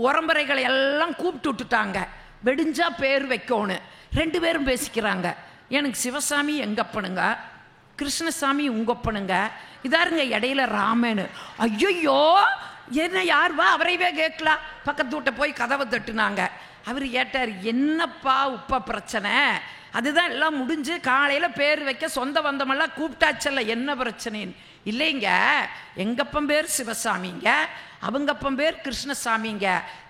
உறம்பறைகளை எல்லாம் கூப்பிட்டு விட்டுட்டாங்க. வெடிஞ்சா பேர் வைக்கணும். 2 பேரும் பேசிக்கிறாங்க. எனக்கு சிவசாமி எங்கப்பனுங்க, கிருஷ்ணசாமி உங்கப்பனுங்க, இதாருங்க இடையில ராமனு. ஐயோ என்ன யார் வா அவரைவே கேட்கலாம். பக்கத்து வீட்டை போய் கதவை தட்டுனாங்க. அவர் கேட்டார் என்னப்பா உப்ப பிரச்சனை? அதுதான் எல்லாம் முடிஞ்சு காலையில் பேர் வைக்க சொந்த பந்தமெல்லாம் கூப்பிட்டாச்சல்ல, என்ன பிரச்சனைன்னு. இல்லைங்க எங்கப்பன் பேர் சிவசாமிங்க, அவங்கப்பன் பேர் கிருஷ்ணசாமிங்க,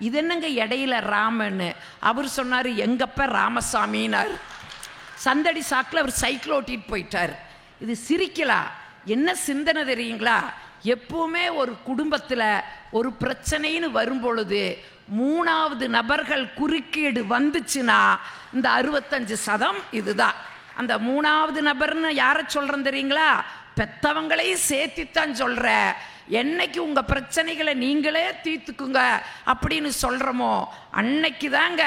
இது என்னங்க இடையில ராமன்னு. அவர் சொன்னார் எங்கப்ப ராமசாமின்னார். சந்தடி சாக்கில் அவர் சைக்கிள் ஓட்டிட்டு போயிட்டார். இது சிரிக்கலாம். என்ன சிந்தனை தெரியுங்களா? எப்பவுமே ஒரு குடும்பத்தில் ஒரு பிரச்சனைன்னு வரும்பொழுது 3வது நபர்கள் குறுக்கீடு வந்துச்சுன்னா இந்த 65% இதுதான். அந்த 3வது நபர்னு யாரை சொல்றேன் தெரியுங்களா? பெத்தவங்களையும் சேர்த்தித்தான் சொல்ற. என்னைக்கு உங்க பிரச்சனைகளை நீங்களே தீர்த்துக்குங்க அப்படின்னு சொல்றோமோ அன்னைக்கு தாங்க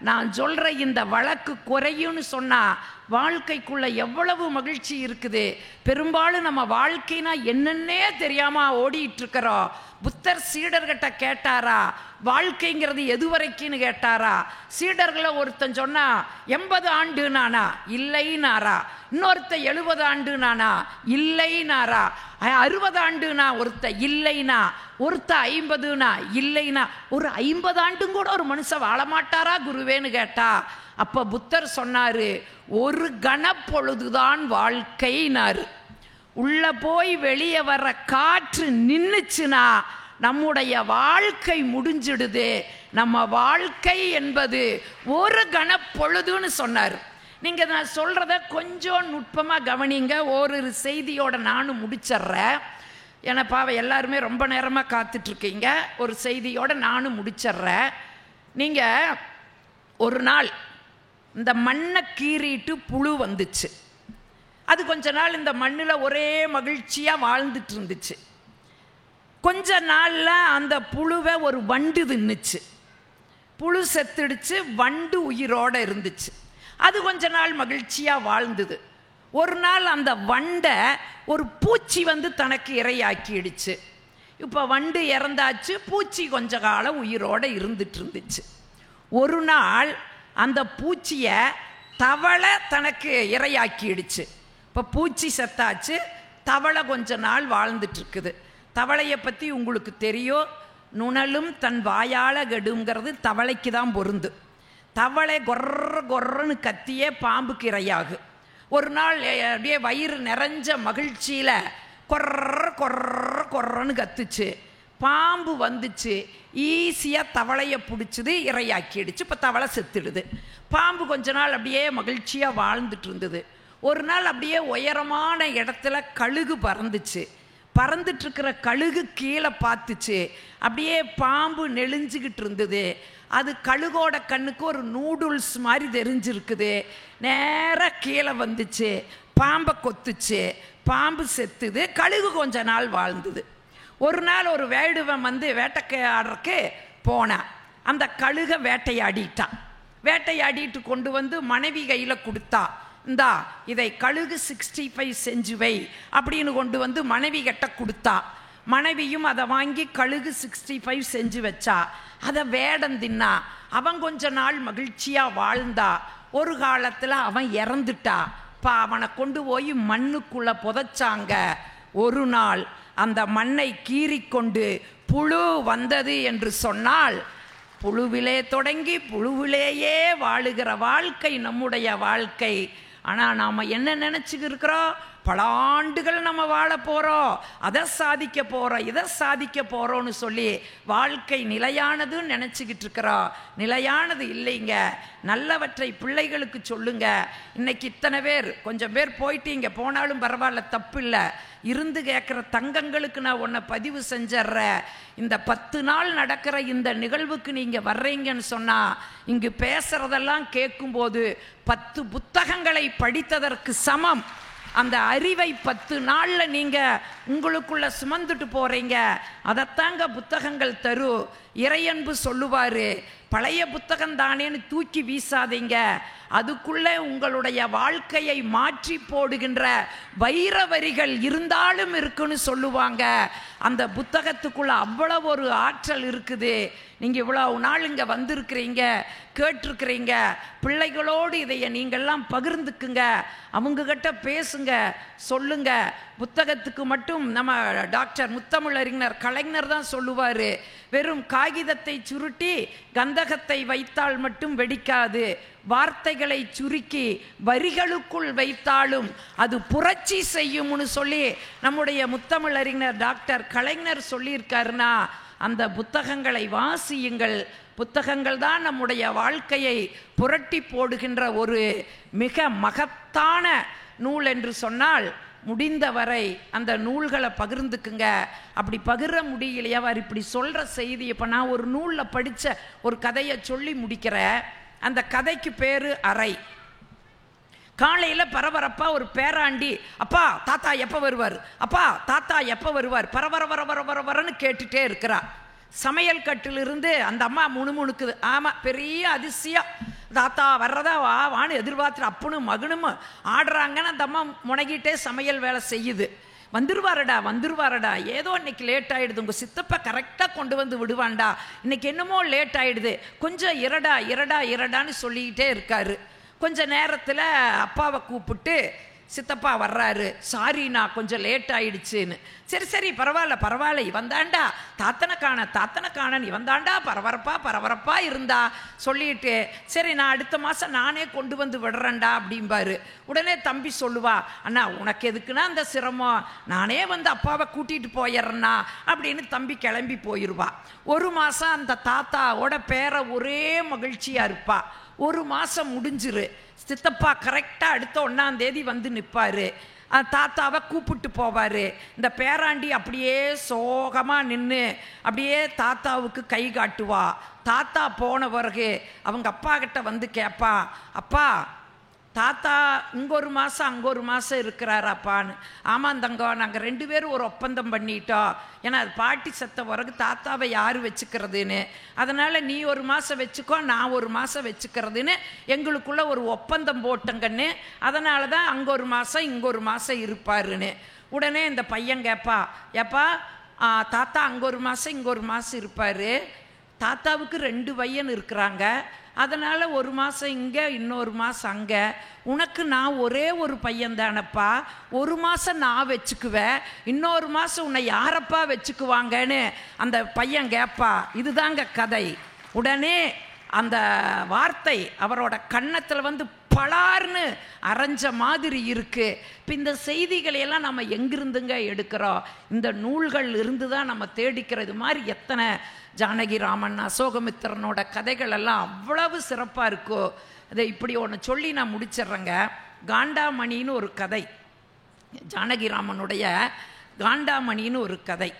நான் சொல்ற இந்த வழக்கு குறையும்னு சொன்னா வாழ்க்கைக்குள்ள எவ்வளவு மகிழ்ச்சி இருக்குது. பெரும்பாலும் நம்ம வாழ்க்கைனா என்னன்னே தெரியாம ஓடிட்டு இருக்கிறோம். புத்தர் சீடர்கிட்ட கேட்டாரா வாழ்க்கைங்கிறது எது வரைக்கும்னு கேட்டாரா? சீடர்களை ஒருத்தன் சொன்னா 80 ஆண்டு நானா இல்லைனாரா, இன்னொருத்த 70 ஆண்டு நானா இல்லைனாரா, 60 ஆண்டு நான் ஒருத்த இல்லைனா, ஒருத்த 50 இல்லைனா, ஒரு 50 ஆண்டும் கூட ஒரு மனுஷன் வாழ மாட்டாரா குருவேன்னு கேட்டா அப்ப புத்தர் சொன்னாரு ஒரு கணப்பொழுதுதான் வாழ்க்கைனாரு. உள்ள போய் வெளியே வர்ற காற்று நின்னுச்சுன்னா நம்முடைய வாழ்க்கை முடிஞ்சிடுது. நம்ம வாழ்க்கை என்பது ஒரு கணப்பொழுதுன்னு சொன்னார். நீங்க நான் சொல்றத கொஞ்சம் நுட்பமா கவனிங்க. ஒரு செய்தியோட நானும் முடிச்சிடுறேன். ஏன்னா பாவ எல்லாருமே ரொம்ப நேரமா காத்துட்டு இருக்கீங்க. ஒரு செய்தியோட நானும் முடிச்சிடுறேன். நீங்க ஒரு நாள் இந்த மண்ணை கீறிட்டு புழு வந்துச்சு. அது கொஞ்ச நாள் இந்த மண்ணில் ஒரே மகிழ்ச்சியாக வாழ்ந்துட்டு இருந்துச்சு. கொஞ்ச நாளில் அந்த புழுவை ஒரு வண்டு தின்னுச்சு. புழு செத்துடுச்சு, வண்டு உயிரோடு இருந்துச்சு. அது கொஞ்ச நாள் மகிழ்ச்சியாக வாழ்ந்தது. ஒரு நாள் அந்த வண்டை ஒரு பூச்சி வந்து தனக்கு இரையாக்கிடுச்சு. இப்போ வண்டு இறந்தாச்சு, பூச்சி கொஞ்ச காலம் உயிரோடு இருந்துட்டு இருந்துச்சு. ஒரு நாள் அந்த பூச்சியை தவளை தனக்கு இரையாக்கிடுச்சு. இப்போ பூச்சி செத்தாச்சு, தவளை கொஞ்ச நாள் வாழ்ந்துட்டு இருக்குது. தவளையை பற்றி உங்களுக்கு தெரியும். நுணலும் தன் வாயால் கெடுங்கிறது தவளைக்கு தான் பொருந்து. தவளை கொர்ற கொர்றன்னு கத்தியே பாம்புக்கு இரையாகு. ஒரு நாள் அப்படியே வயிறு நிறைஞ்ச மகிழ்ச்சியில் கொர்ற கொர்ற கொர்றன்னு கத்துச்சு. பாம்பு வந்துச்சு, ஈஸியாக தவளையை பிடிச்சிது, இரையாக்கிடுச்சு. இப்போ தவளை செத்துடுது. பாம்பு கொஞ்ச நாள் அப்படியே மகிழ்ச்சியாக வாழ்ந்துட்டு இருந்தது. ஒரு நாள் அப்படியே உயரமான இடத்துல கழுகு பறந்துச்சு. பறந்துட்டுருக்கிற கழுகு கீழே பார்த்துச்சு. அப்படியே பாம்பு நெளிஞ்சிக்கிட்டு இருந்தது. அது கழுகோட கண்ணுக்கு ஒரு நூடுல்ஸ் மாதிரி தெரிஞ்சிருக்குது. நேராக கீழே வந்துச்சு, பாம்பை கொத்துச்சு. பாம்பு செத்துது. கழுகு கொஞ்ச நாள் வாழ்ந்தது. ஒரு நாள் ஒரு வேடுவன் வந்து வேட்டையாடுறக்கு போனான். அந்த கழுகை வேட்டையாடிட்டான். வேட்டையாடிட்டு கொண்டு வந்து மனைவி கையில் கொடுத்தா. இந்தா இதை கழுகு 65 செஞ்சு வை அப்படின்னு கொண்டு வந்து மனைவி கிட்ட கொடுத்தா. மனைவியும் அதை வாங்கி கழுகு 65 செஞ்சு வச்சா. அதை வேடம் தின்னா. அவன் கொஞ்ச நாள் மகிழ்ச்சியாக வாழ்ந்தா. ஒரு காலத்தில் அவன் இறந்துட்டா. அவனை கொண்டு போய் மண்ணுக்குள்ளே புதைச்சாங்க. ஒரு நாள் அந்த மண்ணை கீறிக்கொண்டு புழு வந்தது என்று சொன்னால், புழுவிலே தொடங்கி புழுவிலேயே வாழுகிற வாழ்க்கை நம்முடைய வாழ்க்கை. ஆனால் நாம் என்ன நினச்சிக்கிட்டு இருக்கிறோம்? பல ஆண்டுகள் நம்ம வாழ போகிறோம், அதை சாதிக்க போகிறோம், இதை சாதிக்க போகிறோன்னு சொல்லி வாழ்க்கை நிலையானதுன்னு நினச்சிக்கிட்டு இருக்கிறோம். நிலையானது இல்லைங்க. நல்லவற்றை பிள்ளைகளுக்கு சொல்லுங்க. இன்னைக்கு இத்தனை பேர், கொஞ்சம் பேர் போயிட்டீங்க, போனாலும் பரவாயில்ல, தப்பு இல்லை. இருந்து கேட்குற தங்கங்களுக்கு நான் உன்னை பதிவு செஞ்சிட்றேன். இந்த 10 நாள் நடக்கிற இந்த நிகழ்வுக்கு நீங்கள் வர்றீங்கன்னு சொன்னால், இங்கு பேசுகிறதெல்லாம் கேட்கும்போது 10 புத்தகங்களை படித்ததற்கு சமம். அந்த அறிவை 10 நாளில் நீங்கள் உங்களுக்குள்ள சுமந்துட்டு போகிறீங்க. அதைத்தாங்க புத்தகங்கள் தரும். இறையன்பு சொல்லுவார், பழைய புத்தகம் தானேன்னு தூக்கி வீசாதீங்க, அதுக்குள்ளே உங்களுடைய வாழ்க்கையை மாற்றி போடுகின்ற வைர வரிகள் இருந்தாலும் இருக்குன்னு சொல்லுவாங்க. அந்த புத்தகத்துக்குள்ள அவ்வளவு ஒரு ஆற்றல் இருக்குது. நீங்கள் இவ்வளவு நாள் இங்கே வந்திருக்கிறீங்க, கேட்டிருக்கிறீங்க. பிள்ளைகளோடு இதையை நீங்கள்லாம் பகிர்ந்துக்குங்க, அவங்கக்கிட்ட பேசுங்க, சொல்லுங்க. புத்தகத்துக்கு மட்டும் நம்ம டாக்டர் முத்தமிழறிஞர் கலைஞர் தான் சொல்லுவார், வெறும் காகிதத்தை சுருட்டி கந்தகத்தை வைத்தால் மட்டும் வெடிக்காது, வார்த்தைகளை சுருக்கி வரிகளுக்குள் வைத்தாலும் அது புரட்சி செய்யும்னு சொல்லி நம்முடைய முத்தமிழறிஞர் டாக்டர் கலைஞர் சொல்லியிருக்காருன்னா, அந்த புத்தகங்களை வாசியுங்கள். புத்தகங்கள் தான் நம்முடைய வாழ்க்கையை புரட்டி போடுகின்ற ஒரு மிக மகத்தான நூல் என்று சொன்னால், முடிந்தவரை அந்த நூல்களை பகிர்ந்துக்குங்க. அப்படி பகிர முடியலையா, அவர் இப்படி சொல்கிற செய்தி. இப்போ நான் ஒரு நூலில் படித்த ஒரு கதையை சொல்லி முடிக்கிறேன். அந்த கதைக்கு பேர் அறை. காலையில் பரபரப்பாக ஒரு பேராண்டி, அப்பா தாத்தா எப்போ வருவார், அப்பா தாத்தா எப்போ வருவார், பரபரன்னு கேட்டுட்டே இருக்கிறா. சமையல் கட்டிலிருந்து அந்த அம்மா முணுமுணுக்குது. ஆமாம், பெரிய அதிசயம், தாத்தா வர்றதா வான்னு எதிர்பார்த்துட்டு அப்பனும் மகனும் ஆடுறாங்கன்னு அந்த அம்மா முனகிட்டே சமையல் வேலை செய்யுது. வந்துருவாரடா, ஏதோ இன்னைக்கு லேட் ஆகிடுது, உங்கள் சித்தப்பா கரெக்டாக கொண்டு வந்து விடுவான்டா, இன்னைக்கு என்னமோ லேட் ஆகிடுது, கொஞ்சம் இரடான்னு சொல்லிக்கிட்டே இருக்காரு. கொஞ்ச நேரத்தில் அப்பாவை கூப்பிட்டு, சித்தப்பா வர்றாரு, சாரிண்ணா கொஞ்சம் லேட் ஆயிடுச்சுன்னு. சரி பரவாயில்ல, இவந்தாண்டா தாத்தனை காண இவந்தாண்டா பரபரப்பா இருந்தா சொல்லிட்டு, சரி நான் அடுத்த மாதம் நானே கொண்டு வந்து விடுறேன்டா அப்படிம்பாரு. உடனே தம்பி சொல்லுவா, அண்ணா உனக்கு எதுக்குன்னா அந்த சிரமம், நானே வந்து அப்பாவை கூட்டிகிட்டு போயிடுறேண்ணா அப்படின்னு தம்பி கிளம்பி போயிடுவா. ஒரு மாதம் அந்த தாத்தாவோட பேரை ஒரே மகிழ்ச்சியாக இருப்பா. ஒரு மாதம் முடிஞ்சிரு. சித்தப்பா கரெக்டாக அடுத்த 1ஆம் தேதி வந்து நிற்பார். தாத்தாவை கூப்பிட்டு போவார். இந்த பேராண்டி அப்படியே சோகமாக நின்று அப்படியே தாத்தாவுக்கு கை காட்டுவா. தாத்தா போன பிறகு அவங்க அப்பா கிட்ட வந்து கேட்பா, அப்பா தாத்தா இங்கே ஒரு மாதம் அங்கே ஒரு மாதம் இருக்கிறாராப்பான்னு. ஆமாம் தங்கம், நாங்கள் 2 பேரும் ஒரு ஒப்பந்தம் பண்ணிட்டோம். ஏன்னா அது பாட்டி செத்த பிறகு தாத்தாவை யார் வச்சுக்கிறதுன்னு, அதனால் நீ ஒரு மாதம் வச்சுக்கோ, நான் ஒரு மாதம் வச்சுக்கிறதுன்னு எங்களுக்குள்ள ஒரு ஒப்பந்தம் போட்டங்கன்னு. அதனால தான் அங்கே ஒரு மாதம் இங்கே ஒரு மாதம் இருப்பாருன்னு. உடனே இந்த பையன் கேட்பா, ஏப்பா தாத்தா அங்கே ஒரு மாதம் இங்கே ஒரு மாதம் இருப்பார், தாத்தாவுக்கு 2 பையன் இருக்கிறாங்க, அதனால் ஒரு மாதம் இங்கே இன்னொரு மாதம் அங்கே. உனக்கு நான் ஒரே ஒரு பையன் தானப்பா, ஒரு மாதம் நான் வச்சுக்குவேன், இன்னொரு மாதம் உன்னை யாரப்பா வச்சுக்குவாங்கன்னு அந்த பையன் கேட்பா. இதுதாங்க கதை. உடனே அந்த வார்த்தை அவரோட கன்னத்தில் வந்து பலார்னு அரைஞ்ச மாதிரி இருக்கு. இப்போ இந்த செய்திகளையெல்லாம் நம்ம எங்கிருந்துங்க எடுக்கிறோம்? இந்த நூல்கள் இருந்து தான் நம்ம தேடிக்கிறது. மாதிரி எத்தனை ஜானகிராமன், அசோகமித்திரனோட கதைகள் எல்லாம் அவ்வளவு சிறப்பாக இருக்கோ. அதை இப்படி ஒன்று சொல்லி நான் முடிச்சிட்றேங்க. காண்டாமணின்னு ஒரு கதை, ஜானகிராமனுடைய காண்டாமணின்னு ஒரு கதை.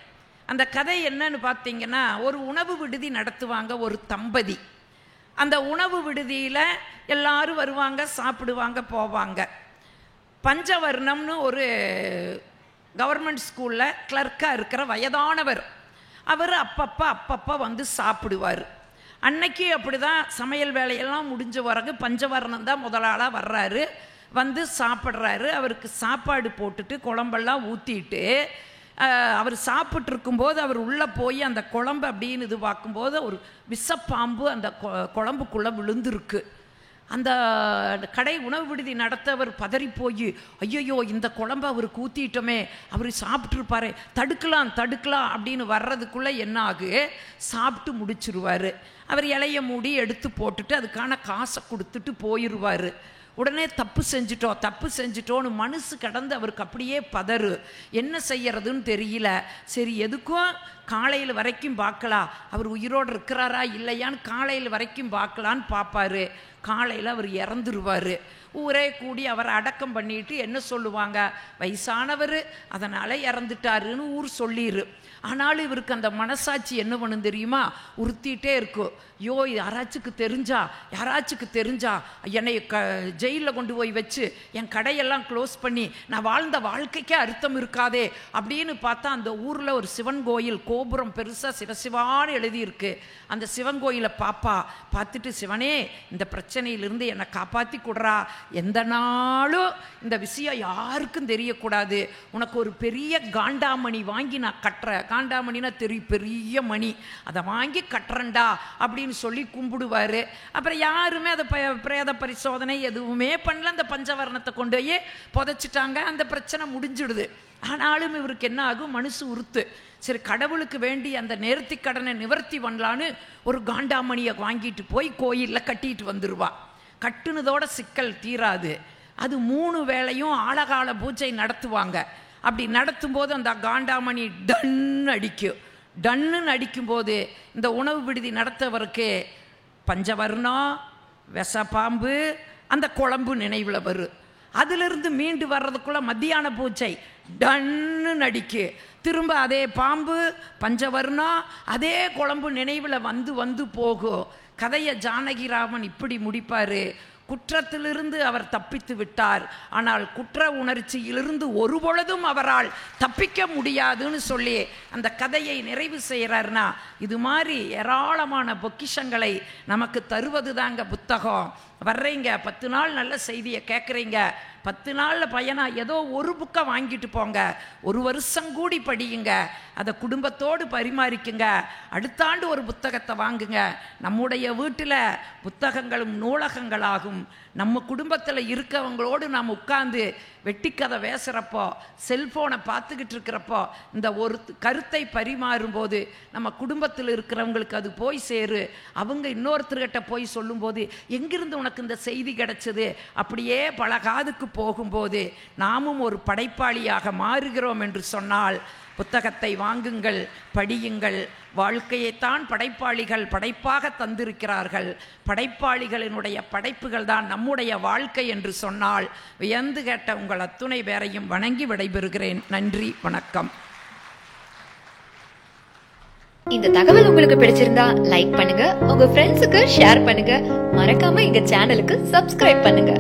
அந்த கதை என்னன்னு பார்த்தீங்கன்னா, ஒரு உணவு விடுதி நடத்துவாங்க ஒரு தம்பதி. அந்த உணவு விடுதியில் எல்லாரும் வருவாங்க, சாப்பிடுவாங்க, போவாங்க. பஞ்சவர்ணம்னு ஒரு கவர்மெண்ட் ஸ்கூலில் கிளர்க்காக இருக்கிற வயதானவர், அவர் அப்பப்போ வந்து சாப்பிடுவார். அன்னைக்கு அப்படி தான் சமையல் வேலையெல்லாம் முடிஞ்ச பிறகு பஞ்சவர்ணம் தான் முதலாளாக வர்றாரு, வந்து சாப்பிட்றாரு. அவருக்கு சாப்பாடு போட்டுட்டு குழம்பெல்லாம் ஊற்றிட்டு அவர் சாப்பிட்ருக்கும்போது அவர் உள்ளே போய் அந்த குழம்பு அப்படின்னு இது பார்க்கும்போது ஒரு விஷப்பாம்பு அந்த குழம்புக்குள்ளே விழுந்துருக்கு. அந்த கடை உணவு விடுதி நடத்தவர் பதறி போய், ஐயோ இந்த குழம்பு அவருக்கு ஊற்றிட்டோமே, அவர் சாப்பிட்ருப்பாரு, தடுக்கலாம் அப்படின்னு வர்றதுக்குள்ளே என்ன ஆகு, சாப்பிட்டு முடிச்சிருவார். அவர் இலைய மூடி எடுத்து போட்டுட்டு அதுக்கான காசை கொடுத்துட்டு போயிடுவார். உடனே தப்பு செஞ்சிட்டோன்னு மனசு கடந்து அவருக்கு அப்படியே பதறு. என்ன செய்யறதுன்னு தெரியல. சரி, எதுக்கும் காலையில் வரைக்கும் பார்க்கலாம், அவர் உயிரோடு இருக்கிறாரா இல்லையான்னு காலையில் வரைக்கும் பார்க்கலான்னு பார்ப்பாரு. காலையில் அவர் இறந்துருவார். ஊரே கூடி அவரை அடக்கம் பண்ணிட்டு என்ன சொல்லுவாங்க, வயசானவர் அதனால் இறந்துட்டாருன்னு ஊர் சொல்லிடு. ஆனாலும் இவருக்கு அந்த மனசாட்சி என்ன பண்ணும் தெரியுமா, உறுத்திட்டே இருக்கும். ஐயோ யாராச்சுக்கு தெரிஞ்சா என்னை ஜெயிலில் கொண்டு போய் வச்சு என் கடையெல்லாம் க்ளோஸ் பண்ணி நான் வாழ்ந்த வாழ்க்கைக்கே அர்த்தம் இருக்காதே அப்படின்னு பார்த்தா அந்த ஊரில் ஒரு சிவன் கோயில் கோபுரம் பெருசாக சிவசிவான்னு எழுதியிருக்கு. அந்த சிவன் கோயிலை பார்த்துட்டு, சிவனே இந்த பிரச்சனையிலிருந்து என்னை காப்பாற்றி கொடுறா, எந்த நாளும் இந்த விஷயம் யாருக்கும் தெரியக்கூடாது, உனக்கு ஒரு பெரிய காண்டாமணி வாங்கி நான் கட்டுறேன். காண்டாமணினா தெரியும், பெரிய மணி, அதை வாங்கி கட்டுறேன்டா அப்படின்னு சொல்லி கும்பிடுவார். அப்புறம் யாருமே அதை பிரேத பரிசோதனை எதுவுமே பண்ணல. அந்த பஞ்சவர்ணத்தை கொண்டு போய் புதைச்சிட்டாங்க. அந்த பிரச்சனை முடிஞ்சிடுது. ஆனாலும் இவருக்கு என்ன ஆகும், மனசு உறுத்து. சரி, கடவுளுக்கு வேண்டி அந்த நேர்த்தி கடனை நிவர்த்தி பண்ணலான்னு ஒரு காண்டாமணியை வாங்கிட்டு போய் கோயிலில் கட்டிட்டு வந்துடுவா. கட்டுனதோட சிக்கல் தீராது. அது 3 வேளையும் ஆழகால பூஜை நடத்துவாங்க. அப்படி நடத்தும்போது அந்த காண்டாமணி டன்னு அடிக்கும்போது இந்த உணவு விடுதி நடத்தவருக்கு பஞ்சவர்ணம், விஷப்பாம்பு, அந்த குழம்பு நினைவில் வரும். அதிலிருந்து மீண்டு வர்றதுக்குள்ள மத்தியான பூஜை டன்னு அடிக்கு. திரும்ப அதே பாம்பு, பஞ்சவர்ணம், அதே குழம்பு நினைவில் வந்து போகும். கதையை ஜானகிராமன் இப்படி முடிப்பார். குற்றத்திலிருந்து அவர் தப்பித்து விட்டார், ஆனால் குற்ற உணர்ச்சியிலிருந்து ஒரு பொழுதும் அவரால் தப்பிக்க முடியாதுன்னு சொல்லி அந்த கதையை நிறைவு செய்கிறார்னா, இது மாதிரி ஏராளமான பொக்கிஷங்களை நமக்கு தருவது தாங்க புத்தகம். வர்றீங்க, 10 நாள் நல்ல செய்தியை கேட்குறீங்க, 10 நாளில் பையனா ஏதோ ஒரு புக்கை வாங்கிட்டு போங்க, 1 வருஷம் கூடி படியுங்க, அதை குடும்பத்தோடு பரிமாறிக்குங்க, அடுத்த ஆண்டு ஒரு புத்தகத்தை வாங்குங்க. நம்முடைய வீட்டில் புத்தகங்களும் நூலகங்களாகும். நம்ம குடும்பத்தில் இருக்கவங்களோடு நாம் உட்கார்ந்து வெட்டிக்கதை பேசுகிறப்போ, செல்ஃபோனை பார்த்துக்கிட்டு இருக்கிறப்போ, இந்த ஒரு கருத்தை பரிமாறும்போது நம்ம குடும்பத்தில் இருக்கிறவங்களுக்கு அது போய் சேரு. அவங்க இன்னொருத்தர்கிட்ட போய் சொல்லும்போது, எங்கிருந்து உனக்கு இந்த செய்தி கிடைச்சது அப்படியே பல காதுக்கு போகும்போது நாமும் ஒரு படைப்பாளியாக மாறுகிறோம் என்று சொன்னால், புத்தகத்தை வாங்குங்கள், படியுங்கள். வாழ்க்கையைத்தான் படைப்பாளிகள் படைப்பாக தந்திருக்கிறார்கள். படைப்பாளிகளினுடைய படைப்புகள் தான் நம்முடைய வாழ்க்கை என்று சொன்னால் வியந்து கேட்ட உங்கள் அத்துணை பேரையும் வணங்கி விடைபெறுகிறேன். நன்றி, வணக்கம். இந்த தகவல் உங்களுக்கு பிடிச்சிருந்தா லைக் பண்ணுங்க, உங்க ஃப்ரெண்ட்ஸுக்கு ஷேர் பண்ணுங்க, மறக்காம எங்க சேனலுக்கு சப்ஸ்கிரைப் பண்ணுங்க.